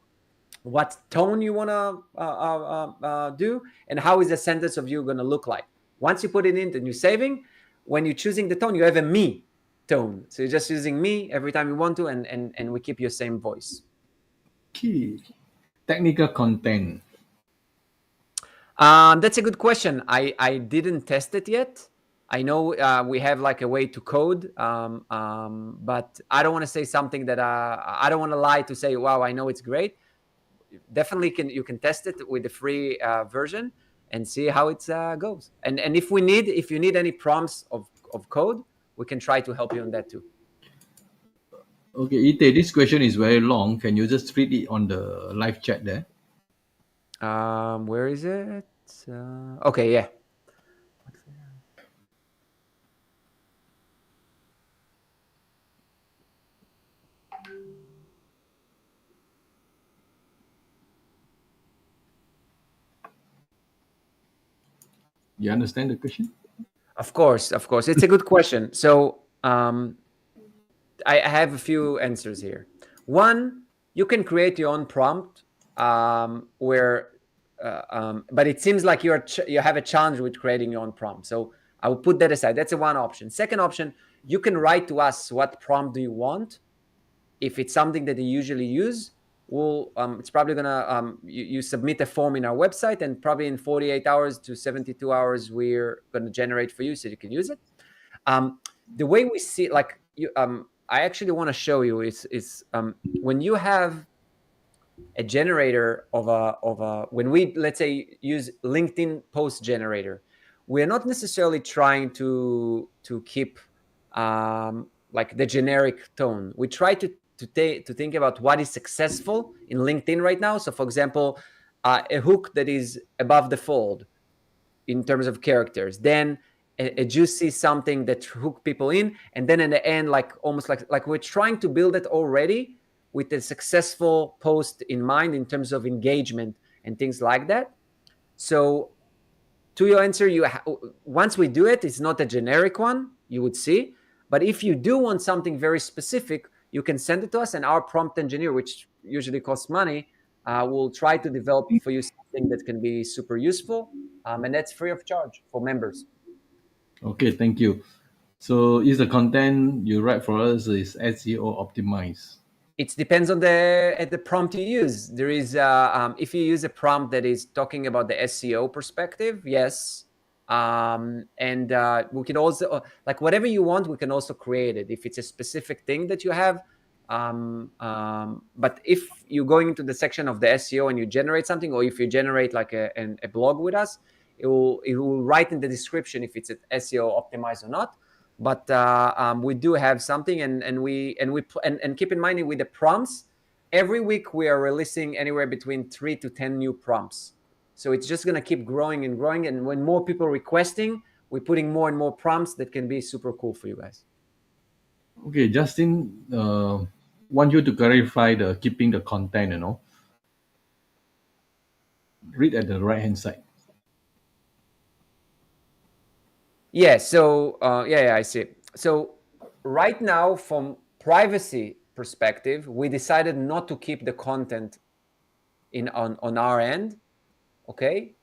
what tone you want to do, and how is the sentence of you going to look like. Once you put it in and you're saving, when you're choosing the tone, you have a me tone. So you're just using me every time you want to, and we keep your same voice. Key technical content. That's a good question. I didn't test it yet. I know we have like a way to code, but I don't want to say something that I don't want to lie to say, wow, I know it's great. Definitely you can test it with the free version. and see how it goes. And if you need any prompts of code, we can try to help you on that too. Okay, Ite, this question is very long. Can you just read it on the live chat there? Where is it? Okay, yeah. You understand the question? Of course, of course. It's a good question. So I have a few answers here. One, you can create your own prompt where, but it seems like you have a challenge with creating your own prompt. So I will put that aside. That's a one option. Second option, you can write to us what prompt do you want. If it's something that you usually use, it's probably gonna you submit a form in our website, and probably in 48 hours to 72 hours, we're gonna generate for you so you can use it. Um, the way we see, like you, I actually want to show you is when you have a generator of a when we, let's say, use LinkedIn post generator, we're not necessarily trying to keep like the generic tone. We try to think about what is successful in LinkedIn right now. So, for example, a hook that is above the fold in terms of characters, then a juicy something that hook people in, and then in the end, like almost like we're trying to build it already with a successful post in mind in terms of engagement and things like that. So to your answer, once we do it, it's not a generic one, you would see. But if you do want something very specific, you can send it to us, and our prompt engineer, which usually costs money, will try to develop for you something that can be super useful, and that's free of charge for members. Okay, thank you. So, is the content you write for us is SEO optimized? It depends on the prompt you use. There is if you use a prompt that is talking about the SEO perspective, yes. And we can also like whatever you want, we can also create it if it's a specific thing that you have. But if you're going into the section of the SEO and you generate something, or if you generate like a blog with us, it will write in the description if it's SEO optimized or not. But we do have something, and keep in mind with the prompts, every week we are releasing anywhere between 3 to 10 new prompts. So it's just going to keep growing and growing, and when more people are requesting, we're putting more and more prompts that can be super cool for you guys. Okay, Justin, want you to clarify the keeping the content, read at the right hand side. Yeah, so yeah, I see. So right now, from privacy perspective, we decided not to keep the content in on our end. Okay,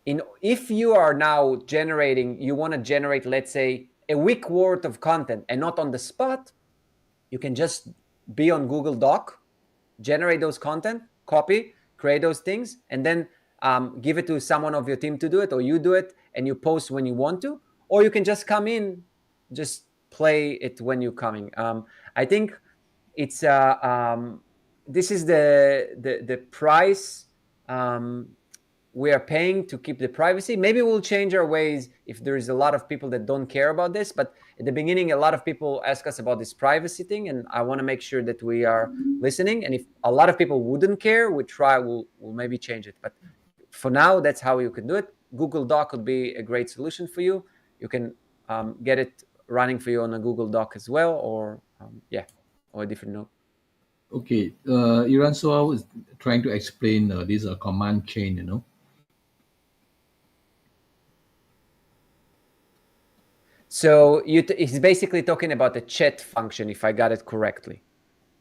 if you are now generating, you want to generate, let's say, a week worth of content and not on the spot, you can just be on Google Doc, generate those content, copy, create those things, and then give it to someone of your team to do it, or you do it and you post when you want to, or you can just come in, just play it when you're coming. I think it's this is the price we are paying to keep the privacy. Maybe we'll change our ways if there is a lot of people that don't care about this. But at the beginning, a lot of people ask us about this privacy thing, and I want to make sure that we are listening. And if a lot of people wouldn't care, we'll maybe change it. But for now, that's how you can do it. Google Doc could be a great solution for you. You can get it running for you on a Google Doc as well, or yeah, or a different note. Okay, Iran, so I was trying to explain this command chain. So he's basically talking about the chat function, if I got it correctly.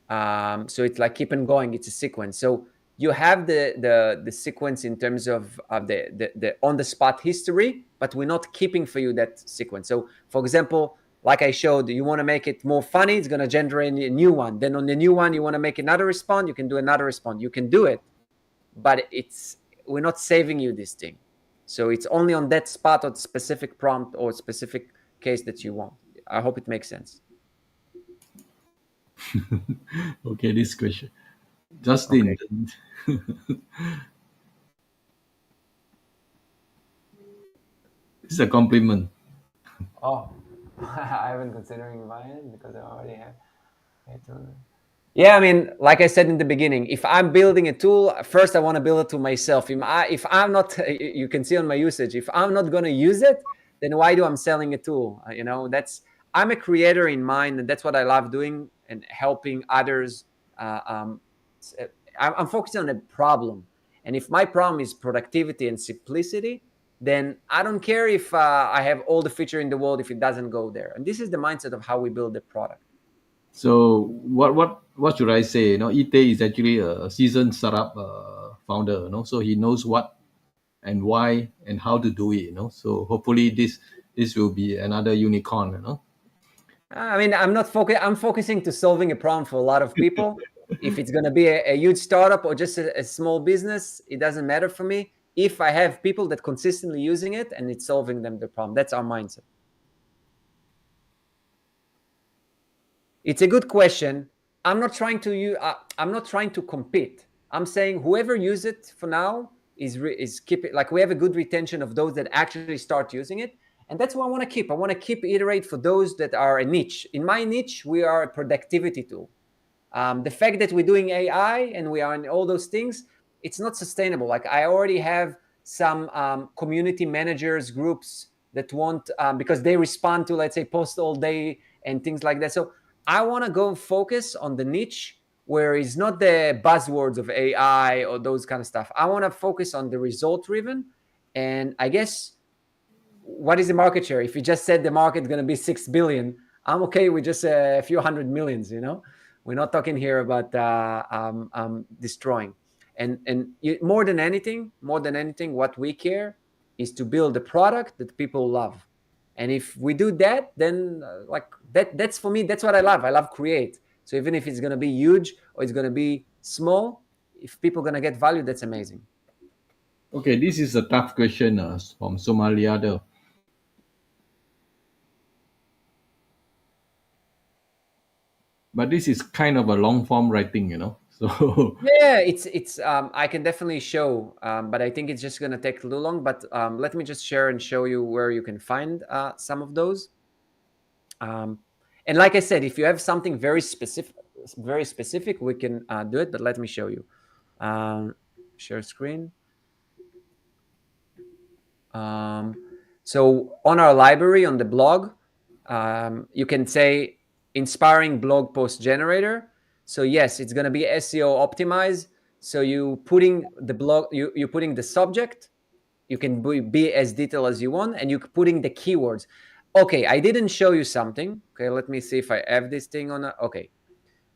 So it's like keep on going. It's a sequence. So you have the sequence in terms of the on the spot history, but we're not keeping for you that sequence. So for example, like I showed, you want to make it more funny, it's going to generate a new one. Then on the new one, you want to make another response, you can do another response. You can do it, but we're not saving you this thing. So it's only on that spot or specific prompt or specific case that you want. I hope it makes sense. Okay, this question. Okay. Justin, It's a compliment. Oh, I haven't considering buying it because I already have. Yeah, I mean, like I said in the beginning, if I'm building a tool, first I want to build it to myself. If I'm not, you can see on my usage, if I'm not going to use it, then why do I'm selling a tool? That's I'm a creator in mind, and that's what I love doing and helping others. Uh, um, I'm focusing on a problem, and if my problem is productivity and simplicity, then I don't care if I have all the feature in the world if it doesn't go there. And this is the mindset of how we build the product. So what should I say? Ite is actually a seasoned startup founder. So he knows what and why and how to do it. So hopefully this will be another unicorn. I mean, I'm not focusing. I'm focusing to solving a problem for a lot of people. If it's going to be a huge startup or just a small business, it doesn't matter for me. If I have people that consistently using it and it's solving them the problem, that's our mindset. It's a good question. I'm not trying to compete. I'm saying whoever uses it for now is keep it, like we have a good retention of those that actually start using it, and that's what I want to keep. I want to keep iterate for those that are a niche. In my niche, we are a productivity tool. The fact that we're doing AI and we are in all those things, it's not sustainable. Like I already have some community managers groups that want because they respond to, let's say, post all day and things like that. So I want to go focus on the niche where it's not the buzzwords of AI or those kind of stuff. I want to focus on the result driven. And I guess what is the market share? If you just said the market is going to be 6 billion, I'm okay with just a few hundred millions. We're not talking here about destroying. And more than anything, what we care is to build a product that people love. And if we do that, then like that's for me. That's what I love. I love create. So even if it's going to be huge or it's going to be small, if people are going to get value, that's amazing. Okay, this is a tough question from Somalia. But this is kind of a long form writing. So Yeah, it's I can definitely show, but I think it's just gonna take a little long. But let me just share and show you where you can find some of those. Um, and like I said, if you have something very specific, we can do it. But let me show you. Um, Share screen. Um, so on our library on the blog, you can say inspiring blog post generator. So yes, it's going to be SEO optimized. So you putting the subject. You can be as detailed as you want, and you putting the keywords. Okay, I didn't show you something. Okay, let me see if I have this thing on. Okay,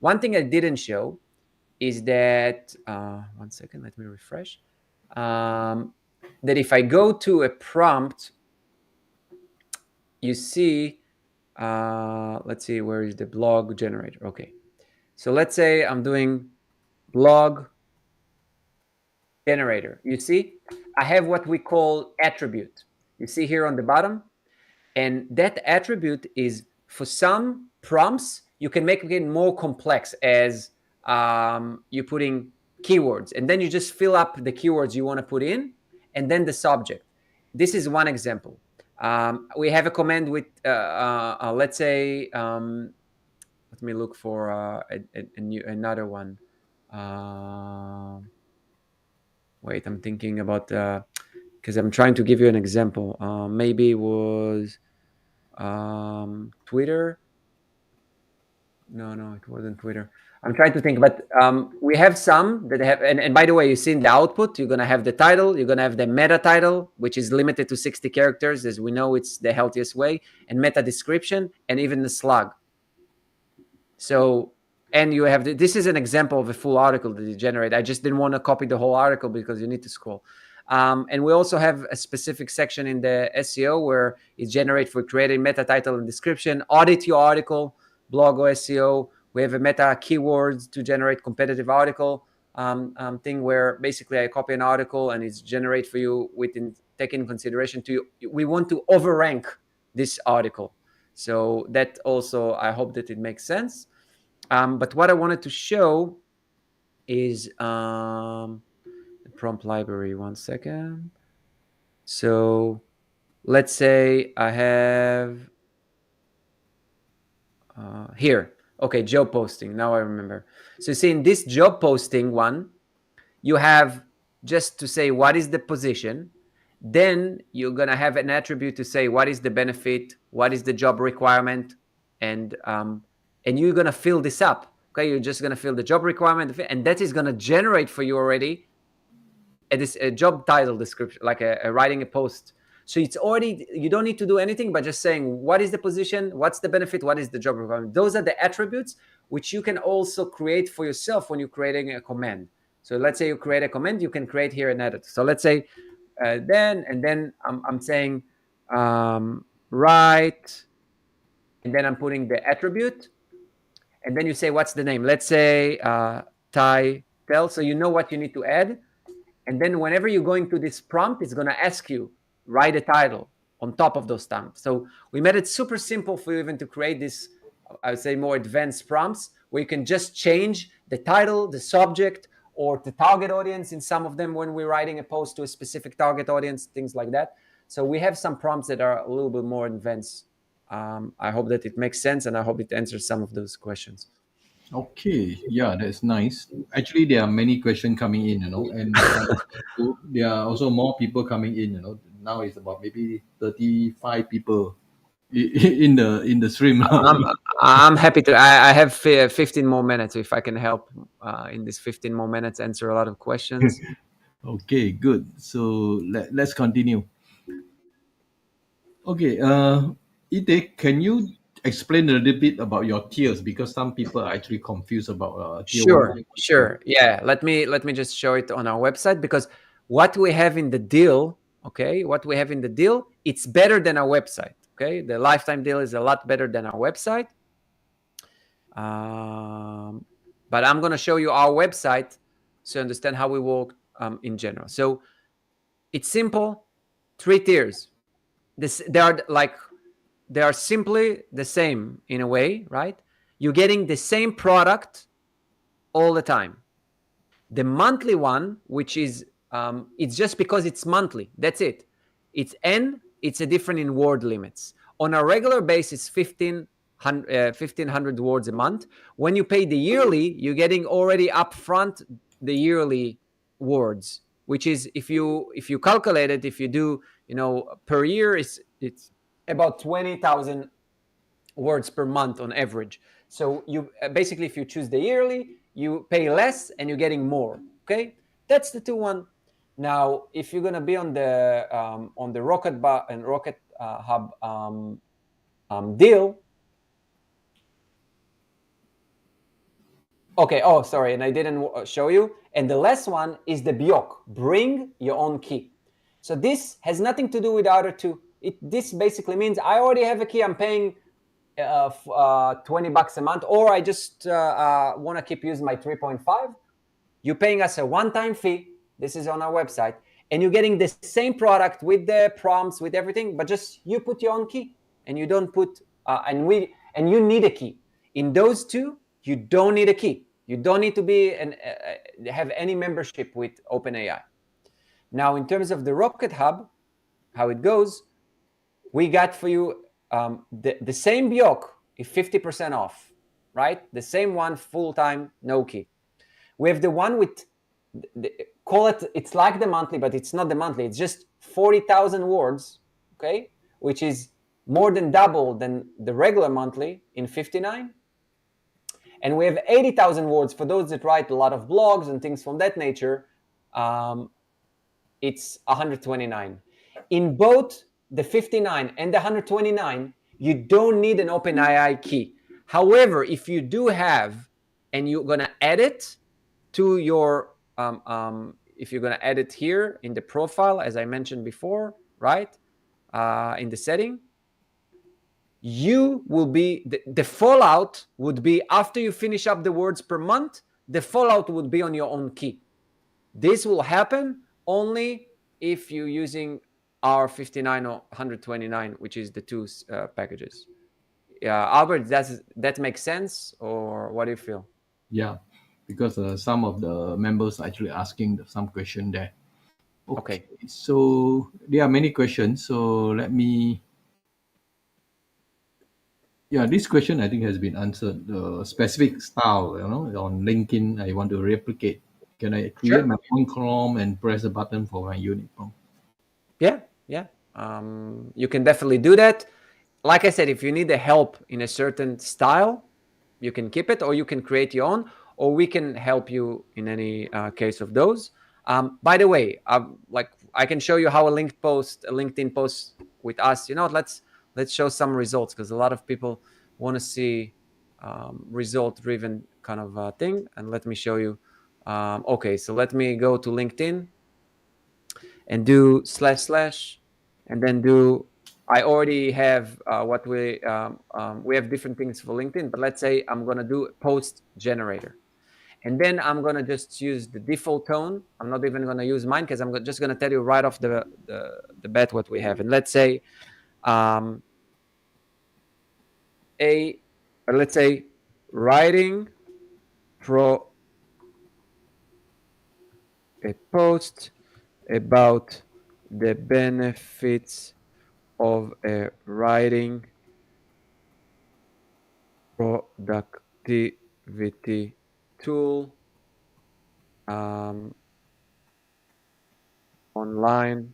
one thing I didn't show is that 1 second. Let me refresh. Um, that if I go to a prompt, you see, let's see, where is the blog generator? Okay, so let's say I'm doing blog generator. You see, I have what we call attribute. You see here on the bottom, and that attribute is for some prompts you can make it more complex as you're putting keywords, and then you just fill up the keywords you want to put in, and then the subject. This is one example. We have a command with let's say let me look for another one. Wait, I'm thinking about because I'm trying to give you an example. Maybe it was Twitter. No, it wasn't Twitter. I'm trying to think, but we have some that have, and by the way, you see in the output, you're gonna have the title, you're gonna have the meta title, which is limited to 60 characters, as we know it's the healthiest way, and meta description, and even the slug. So, and you have this is an example of a full article that you generate. I just didn't want to copy the whole article because you need to scroll. And we also have a specific section in the SEO where it generates for creating meta title and description, audit your article, blog or SEO. We have a meta keywords to generate competitive article thing where basically I copy an article and it's generate for you within taking consideration to you. We want to overrank this article. So that also, I hope that it makes sense. But what I wanted to show is the prompt library. 1 second. So let's say I have here. Okay, job posting. Now I remember. So you see in this job posting one, you have just to say what is the position. Then you're gonna have an attribute to say what is the benefit, what is the job requirement, and you're gonna fill this up. Okay, you're just gonna fill the job requirement, and that is gonna generate for you already a job title description, like a writing a post. So it's already, you don't need to do anything but just saying what is the position, what's the benefit, what is the job requirement. Those are the attributes which you can also create for yourself when you're creating a command. So let's say you create a command, you can create here an edit. So let's say then I'm saying write, and then I'm putting the attribute, and then you say what's the name. Let's say title, so you know what you need to add. And then whenever you're going to this prompt, it's going to ask you, write a title on top of those stamps. So we made it super simple for you even to create this, I would say, more advanced prompts where you can just change the title, the subject, or the target audience in some of them when we're writing a post to a specific target audience, things like that. So we have some prompts that are a little bit more advanced. I hope that it makes sense, and I hope it answers some of those questions. Okay, yeah, that's nice. Actually, there are many questions coming in, and there are also more people coming in. Now it's about maybe 35 people in the stream. I'm, I'm happy to. I have 15 more minutes if I can help in this 15 more minutes answer a lot of questions. Okay, good. So let's continue. Okay, Ite, can you explain a little bit about your tiers, because some people are actually confused about tier one, Sure, tier one, tier two. sure. Yeah, let me just show it on our website, because what we have in the deal, okay, what we have in the deal, it's better than our website. Okay, the lifetime deal is a lot better than our website. Um, but I'm gonna show you our website so you understand how we work in general. So it's simple, 3 tiers. This they are simply the same in a way, right? You're getting the same product all the time. The monthly one, which is it's just because it's monthly. That's it. It's N. It's a different in word limits. On a regular basis, 1,500 words a month. When you pay the yearly, you're getting already upfront the yearly words, which is if you calculate it, if you do per year, it's about 20,000 words per month on average. So you basically, if you choose the yearly, you pay less and you're getting more. Okay, that's the 2-1. Now, if you're gonna be on the Rocket Bar and Rocket Hub deal. Okay. Oh, sorry, and I didn't show you. And the last one is the Biok. Bring your own key. So this has nothing to do with the other two. This basically means I already have a key. I'm paying $20 a month, or I just want to keep using my 3.5. You're paying us a one-time fee. This is on our website, and you're getting the same product with the prompts, with everything, but just you put your own key, and you don't put and you need a key. In those two, you don't need a key. You don't need to be have any membership with OpenAI. Now, in terms of the Rocket Hub, how it goes, we got for you the same Biok is 50% off, right? The same one, full time, no key. We have the one with call it, it's like the monthly, but it's not the monthly. It's just 40,000 words, okay, which is more than double than the regular monthly in 59. And we have 80,000 words for those that write a lot of blogs and things from that nature. It's 129. In both the 59 and the 129, you don't need an OpenAI key. However, if you do have, and you're gonna add it to your, if you're gonna add it here in the profile, as I mentioned before, right, in the setting, you will be the fallout would be after you finish up the words per month. The fallout would be on your own key. This will happen only if you're using our 59 or 129, which is the two packages. Albert, that makes sense, or what do you feel? Yeah, because some of the members are actually asking some question there. Okay. So there are many questions. So let me. Yeah, this question I think has been answered. The specific style, on LinkedIn, I want to replicate. Can I create Sure. my own column and press a button for my unit prompt? Yeah, yeah. You can definitely do that. Like I said, if you need the help in a certain style, you can keep it, or you can create your own, or we can help you in any case of those. By the way, like I can show you how a LinkedIn post with us. Let's show some results, because a lot of people want to see result-driven kind of thing. And let me show you. Okay, so let me go to LinkedIn and do // and then do. I already have what we have different things for LinkedIn, but let's say I'm gonna do post generator, and then I'm gonna just use the default tone. I'm not even gonna use mine, because I'm just gonna tell you right off the bat what we have. And let's say um, let's say writing pro a post about the benefits of a writing productivity tool online.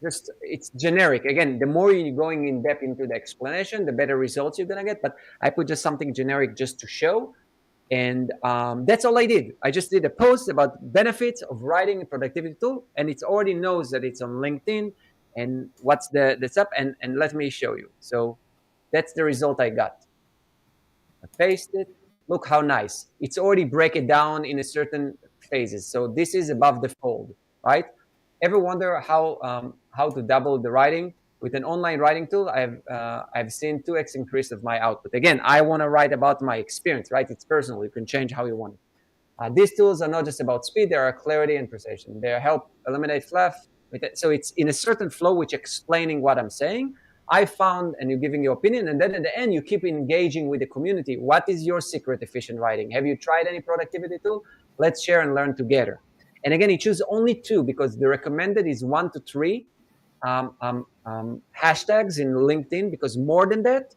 Just it's generic. Again, the more you're going in depth into the explanation, the better results you're gonna get. But I put just something generic just to show. And that's all I did. I just did a post about benefits of writing a productivity tool, and it already knows that it's on LinkedIn and what's the stuff. And let me show you. So that's the result I got. I paste it. Look how nice. It's already break it down in a certain phases. So this is above the fold, right? Ever wonder how to double the writing with an online writing tool? I've seen 2x increase of my output. Again, I want to write about my experience, right? It's personal. You can change how you want it. These tools are not just about speed; they are clarity and precision. They help eliminate fluff. So it's in a certain flow, which explaining what I'm saying. I found, and you're giving your opinion, and then at the end, you keep engaging with the community. What is your secret efficient writing? Have you tried any productivity tool? Let's share and learn together. And again, you choose only 2, because the recommended is 1 to 3 hashtags in LinkedIn, because more than that,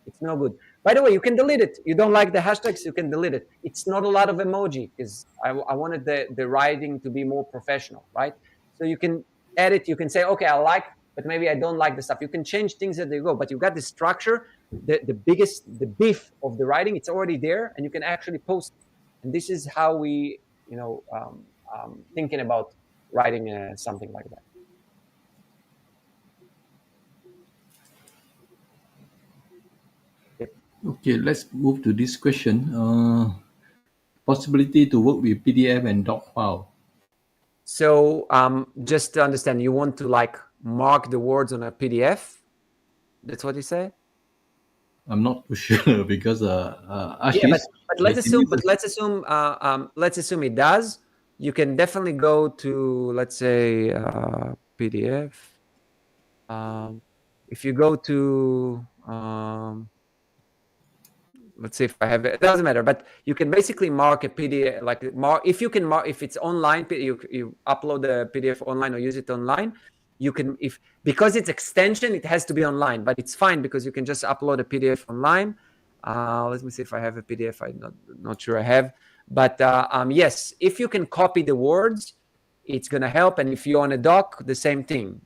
it's no good. By the way, you can delete it. You don't like the hashtags, you can delete it. It's not a lot of emoji, because I wanted the writing to be more professional, right? So you can edit, you can say, okay, I like, but maybe I don't like the stuff. You can change things as they go, but you got the structure, the beef of the writing, it's already there, and you can actually post. And this is how we, thinking about writing something like that. Yep. Okay, let's move to this question. Possibility to work with PDF and doc file. So just to understand, you want to like mark the words on a PDF? That's what you say? I'm not too sure because Yeah, Ashish, but I can use let's assume it does. You can definitely go to, let's say, PDF. If you go to let's see if I have it. It doesn't matter, but you can basically mark a PDF, like mark if you can mark if it's online. You upload the PDF online or use it online. You can, if because it's extension, it has to be online, but it's fine because you can just upload a PDF online. Let me see if I have a PDF. I'm not sure I have, but yes, if you can copy the words, it's gonna help. And if you're on a doc, the same thing.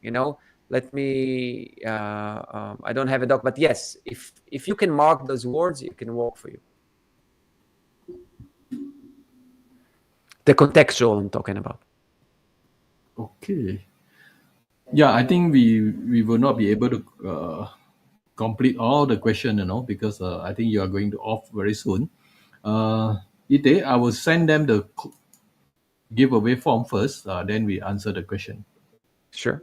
Let me I don't have a doc, but yes, if you can mark those words, it can work for you. The contextual I'm talking about. Okay. Yeah, I think we will not be able to complete all the question, because I think you are going to off very soon. Ite, I will send them the giveaway form first. Then we answer the question. Sure.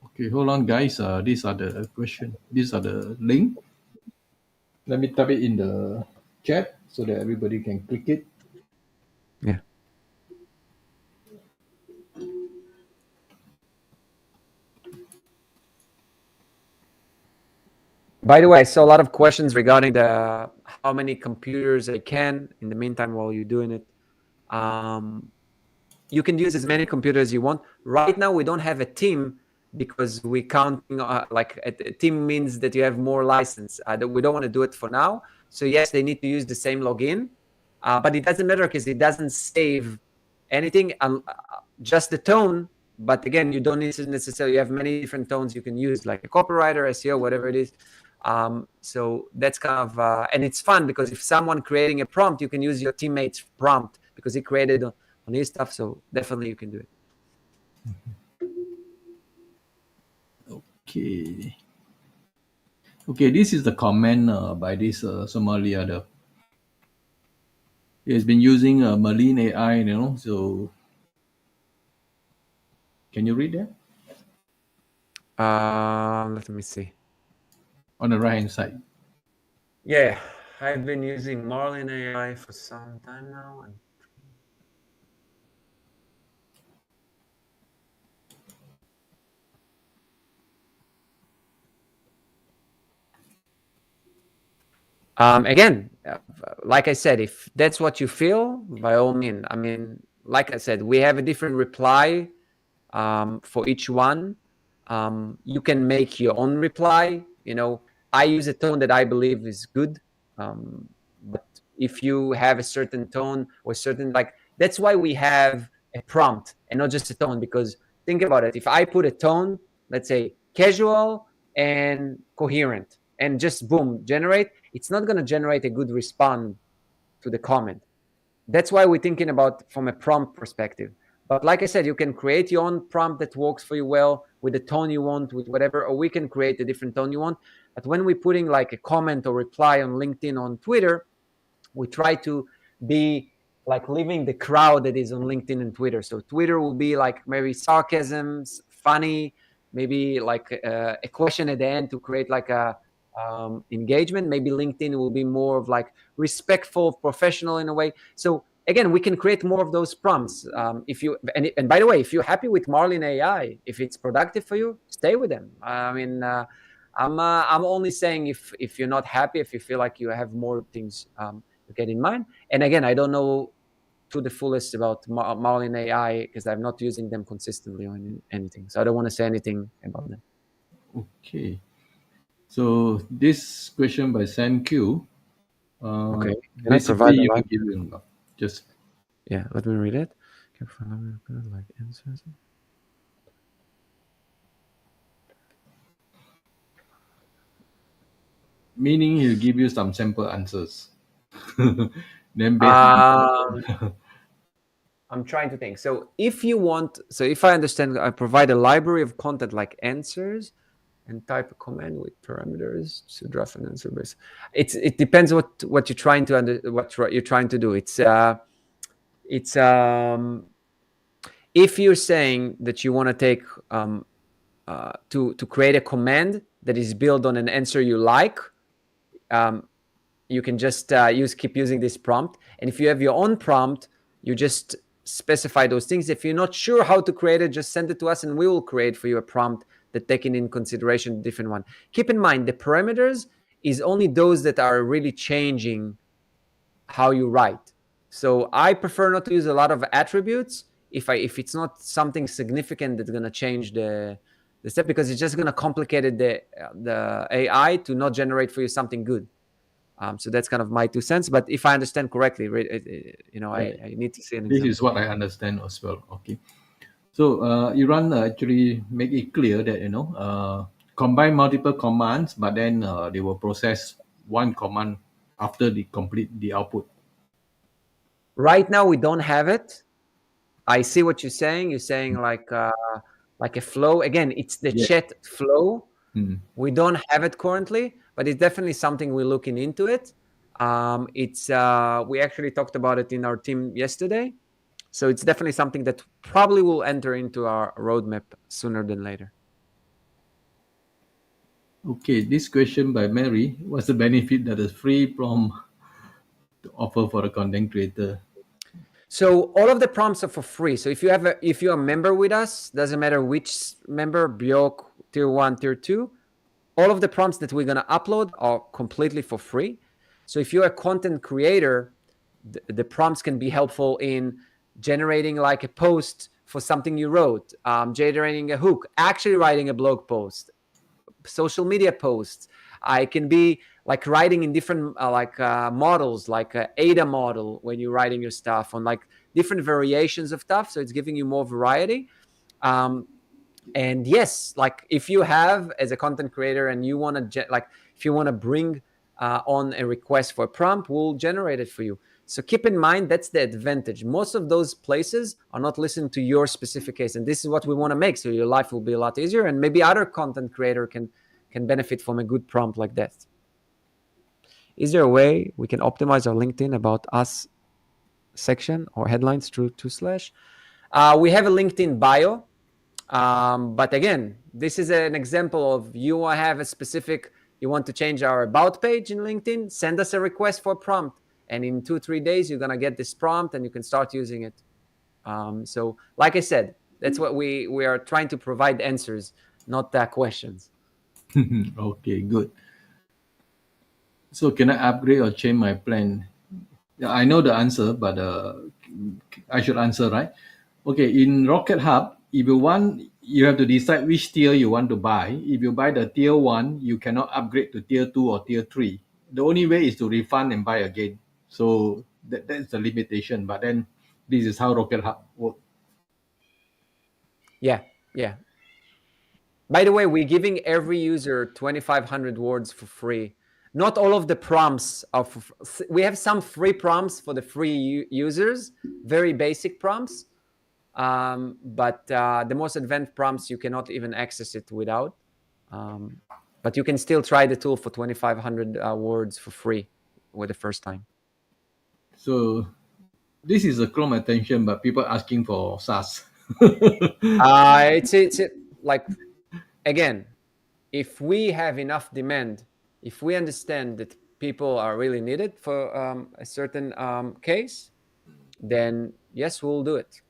Okay, hold on, guys. These are the question. These are the link. Let me type it in the chat so that everybody can click it. Yeah. By the way, I saw a lot of questions regarding the how many computers I can in the meantime while you're doing it. you can use as many computers as you want. Right now, we don't have a team because we counting like a team means that you have more license. We don't want to do it for now. So yes, they need to use the same login, but it doesn't matter because it doesn't save anything, just the tone. But again, you don't need to necessarily, you have many different tones you can use, like a copywriter, SEO, whatever it is. So that's kind of, and it's fun because if someone creating a prompt, you can use your teammate's prompt because he created on his stuff. So definitely you can do it. Okay. Okay, this is the comment by this Somalia. He has been using Marine AI, so can you read that? Let me see. On the right hand side. Yeah, I've been using Marlin AI for some time now. Again, like I said, if that's what you feel, by all means. I mean, like I said, we have a different reply for each one. You can make your own reply. I use a tone that I believe is good. But if you have a certain tone or certain, like, that's why we have a prompt and not just a tone, because think about it. If I put a tone, let's say casual and coherent, and just boom, generate, it's not going to generate a good response to the comment. That's why we're thinking about from a prompt perspective. But like I said, you can create your own prompt that works for you well with the tone you want, with whatever, or we can create a different tone you want. But when we're putting like a comment or reply on LinkedIn, on Twitter, we try to be like leaving the crowd that is on LinkedIn and Twitter. So Twitter will be like maybe sarcasms, funny, maybe like a question at the end to create like a engagement. Maybe LinkedIn will be more of like respectful, professional in a way. So again, we can create more of those prompts. If you and by the way, if you're happy with Marlin AI, if it's productive for you, stay with them. I mean, I'm only saying if you're not happy, if you feel like you have more things to get in mind. And again, I don't know to the fullest about Marlin AI because I'm not using them consistently on anything. So I don't want to say anything about them. Okay. So this question by Sam Q. Okay. Can I Basically, provide a you live? can give you just Yeah, let me read it. Like answers. meaning he'll give you some sample answers. Then basically, I'm trying to think. So if you want, so if I understand, I provide a library of content like answers and type a command with parameters to draft an answer base. It depends what you're trying to what you're trying to do. It's if you're saying that you want to take to create a command that is built on an answer you like, you can just keep using this prompt. And if you have your own prompt, you just specify those things. If you're not sure how to create it, just send it to us and we will create for you a prompt that taking in consideration a different one. Keep in mind, the parameters is only those that are really changing how you write. So I prefer not to use a lot of attributes if it's not something significant that's going to change the step, because it's just going to complicate the AI to not generate for you something good. So that's kind of my 2 cents. But if I understand correctly, I need to see an this example. is what I understand as well. Okay. So Iran actually make it clear that combine multiple commands, but then they will process one command after they complete the output. Right now, we don't have it. I see what you're saying. You're saying like a flow. Again, it's the Yeah. chat flow. Mm. We don't have it currently, but it's definitely something we're looking into it. It's we actually talked about it in our team yesterday. So it's definitely something that probably will enter into our roadmap sooner than later. Okay, this question by Mary: what's the benefit that is free from to offer for a content creator? So all of the prompts are for free. So if you're a member with us, doesn't matter which member, Biok, tier 1, tier 2, all of the prompts that we're going to upload are completely for free. So if you're a content creator, the prompts can be helpful in generating like a post for something you wrote, generating a hook, actually writing a blog post, social media posts. I can be like writing in different models, like a ADA model when you're writing your stuff on like different variations of stuff. So it's giving you more variety. And yes, like if you have as a content creator and you want to if you want to bring on a request for a prompt, we'll generate it for you. So keep in mind, that's the advantage. Most of those places are not listening to your specific case, and this is what we want to make, so your life will be a lot easier, and maybe other content creator can benefit from a good prompt like that. Is there a way we can optimize our LinkedIn about us section or headlines through 2Slash? We have a LinkedIn bio. But again, this is an example of you have a specific, you want to change our about page in LinkedIn, send us a request for a prompt. And in 2-3 days, you're going to get this prompt and you can start using it. So like I said, that's what we are trying to provide answers, not questions. Okay, good. So can I upgrade or change my plan? Yeah, I know the answer, but I should answer, right? Okay, in Rocket Hub, if you want, you have to decide which tier you want to buy. If you buy the tier 1, you cannot upgrade to tier 2 or tier 3. The only way is to refund and buy again. So that's the limitation. But then this is how Rocket Hub works. Yeah. By the way, we're giving every user 2,500 words for free. Not all of the prompts are we have some free prompts for the free users, very basic prompts. But the most advanced prompts, you cannot even access it without. But you can still try the tool for 2,500 words for free with the first time. So this is a Chrome attention, but people asking for SaaS. It's like, again, if we have enough demand, if we understand that people are really needed for a certain case, then yes, we'll do it.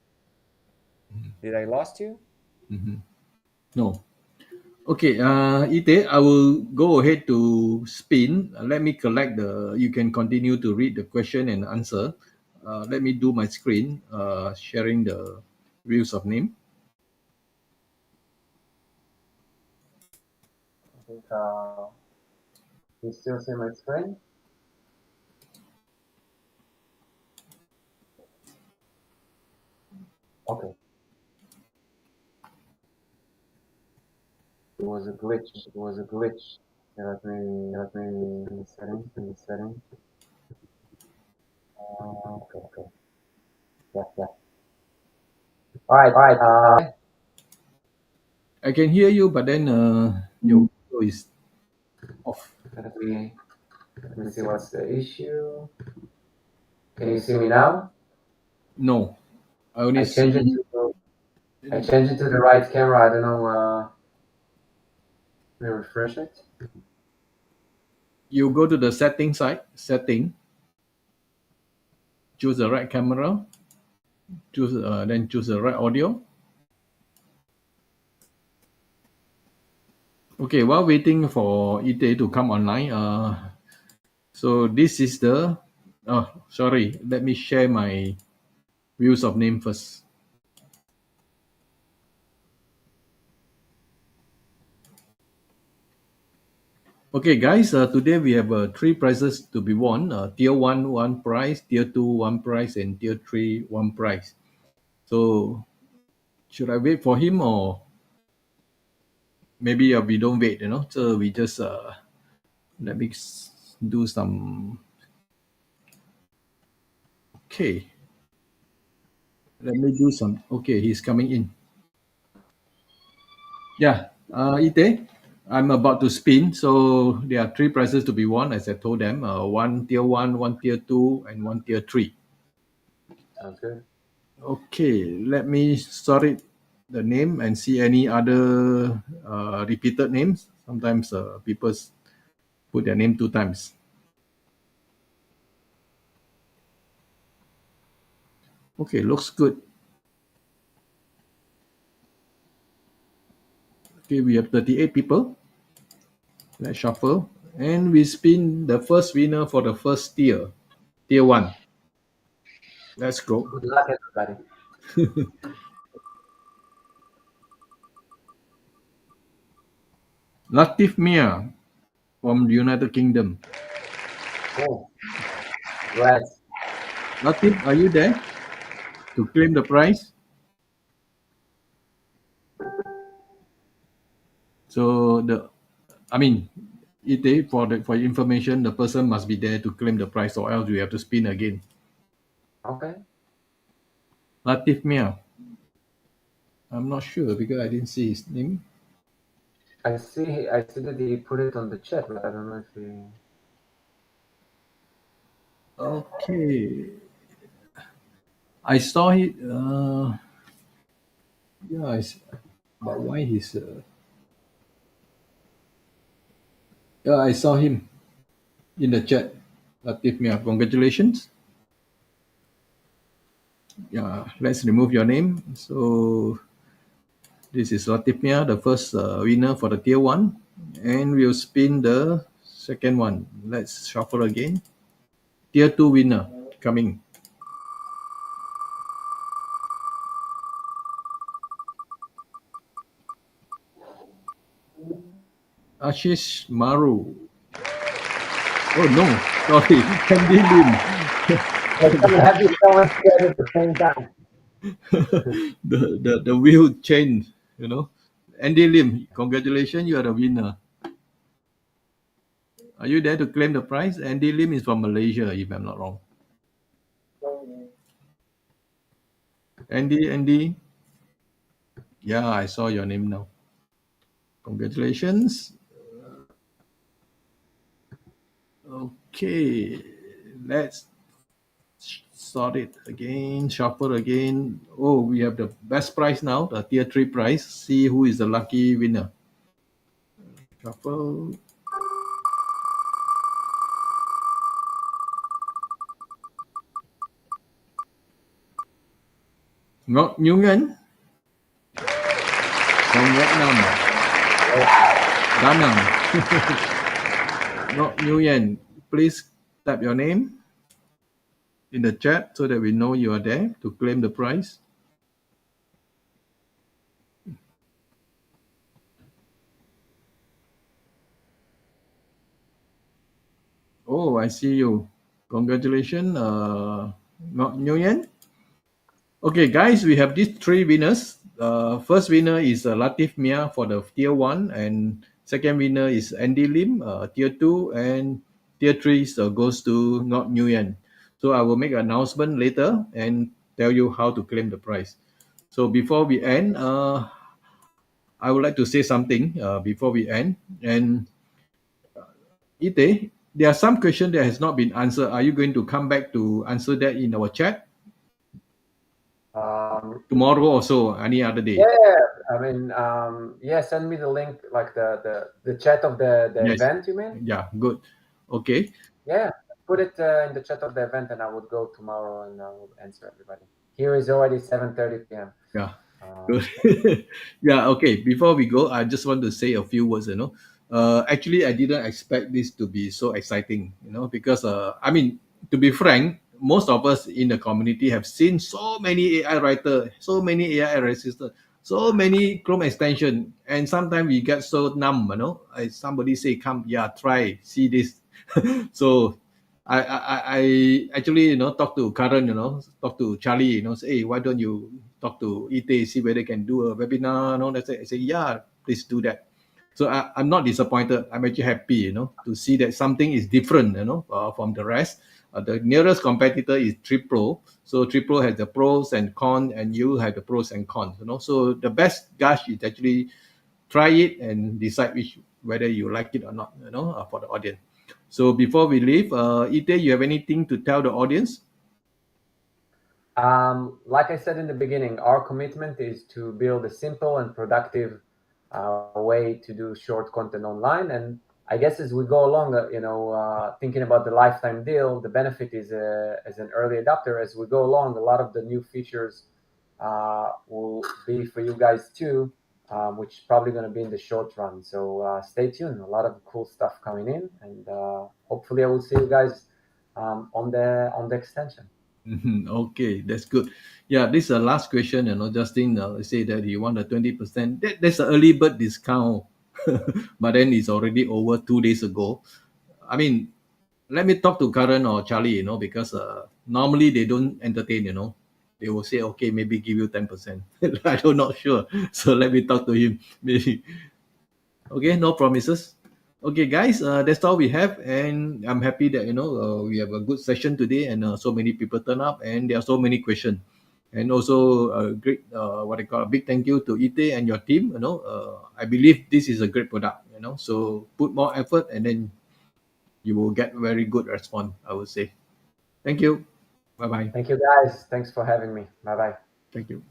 Did I lost you? No. Okay, Ite, I will go ahead to spin. Let me collect you can continue to read the question and answer. Let me do my screen, sharing the views of name. I think you still see my screen? Okay. It was a glitch. Let me in the settings. Okay. Yeah. All right. I can hear you, but then your video is off. Let me see what's the issue. Can you see me now? No, I only I see. changed it to the right camera. I don't know. Let me refresh it. You go to the setting side, choose the right camera, then choose the right audio. Okay, while waiting for Ite to come online, so this is the, oh, sorry, let me share my views of name first. Okay, guys, today we have 3 prizes to be won. Tier 1, 1 prize, Tier 2, 1 prize, and Tier 3, 1 prize. So, should I wait for him or maybe we don't wait, So we just, let me do some, okay. Let me do some, okay, he's coming in. Yeah, Ite, I'm about to spin. So there are 3 prizes to be won, as I told them. One tier 1, one tier 2, and one tier 3. Sounds good. Okay, let me sort it the name and see any other repeated names. Sometimes people put their name 2 times. Okay, looks good. Okay, we have 38 people. Let's shuffle. And we spin the first winner for the first tier, tier 1. Let's go. Good luck, everybody. Latif Mia from the United Kingdom. Oh, right. Latif, are you there to claim the prize? So I mean, for your information, the person must be there to claim the prize, or else we have to spin again. Okay. Latif Mia. I'm not sure because I didn't see his name. I see. I see that he put it on the chat, but I don't know if he. Okay, I saw it. Yeah, but why he's? Yeah, I saw him in the chat. Latif Mia, congratulations. Yeah, let's remove your name. So this is Latif Mia, the first winner for the tier one, and we'll spin the second one. Let's shuffle again. Tier two winner coming. Ashish Maru. Oh no, sorry, Andy Lim. Like someone happy, someone scared at the same time. The wheel changed, you know. Andy Lim, congratulations, you are the winner. Are you there to claim the prize? Andy Lim is from Malaysia, if I'm not wrong. Andy, yeah, I saw your name now. Congratulations. Okay, let's sort it again, shuffle again. Oh, we have the best prize now, the tier 3 prize. See who is the lucky winner. Shuffle. Ngọc Nhu Ngân from Vietnam. Da Nang. Ngọc Nhu Ngân, please type your name in the chat so that we know you are there to claim the prize. Oh, I see you. Congratulations, Ngọc Nhu Ngân. Okay, guys, we have these three winners. First winner is Latif Mia for the tier one, and second winner is Andy Lim, tier two, and tier three goes to Ngọc Nguyen. So I will make an announcement later and tell you how to claim the prize. So before we end, I would like to say something before we end. And Ite, there are some questions that has not been answered. Are you going to come back to answer that in our chat tomorrow or so, any other day? Yeah, I mean, yeah. Send me the link, like the chat of the Yes. event. You mean? Yeah, good. Okay. Yeah, put it in the chat of the event, and I would go tomorrow and I will answer everybody. Here is already 7:30 p.m. Yeah. Um, Good. Yeah, okay. Before we go, I just want to say a few words, Actually, I didn't expect this to be so exciting, because, I mean, to be frank, most of us in the community have seen so many AI writer, so many AI assistant, so many Chrome extension, and sometimes we get so numb, somebody say, come, yeah, try, see this. So I actually talk to Karen, talk to Charlie, say, hey, why don't you talk to ET, see whether they can do a webinar, that's it. I say, yeah, please do that. So I'm not disappointed. I'm actually happy, to see that something is different, from the rest. The nearest competitor is Tripro. So Tripro has the pros and cons, and you have the pros and cons, So the best guys is actually try it and decide whether you like it or not, for the audience. So before we leave, Ite, you have anything to tell the audience? like I said in the beginning, our commitment is to build a simple and productive way to do short content online. And I guess as we go along, thinking about the lifetime deal, the benefit is as an early adopter, as we go along, a lot of the new features will be for you guys too, which is probably going to be in the short run. So stay tuned. A lot of cool stuff coming in, and hopefully I will see you guys on the extension. Mhm. Okay, that's good. Yeah, this is the last question. Justin say that he want a 20%. That's an early bird discount, but then it's already over 2 days ago. I mean, let me talk to Karan or Charlie. Because normally they don't entertain. They will say, okay, maybe give you 10%. I don't not sure. So let me talk to him. Maybe. Okay, no promises. Okay, guys, that's all we have, and I'm happy that we have a good session today, and so many people turn up, and there are so many questions, and also a great what I call a big thank you to Ite and your team. I believe this is a great product. So put more effort, and then you will get very good response. I would say. Thank you. Bye bye. Thank you, guys. Thanks for having me. Bye bye. Thank you.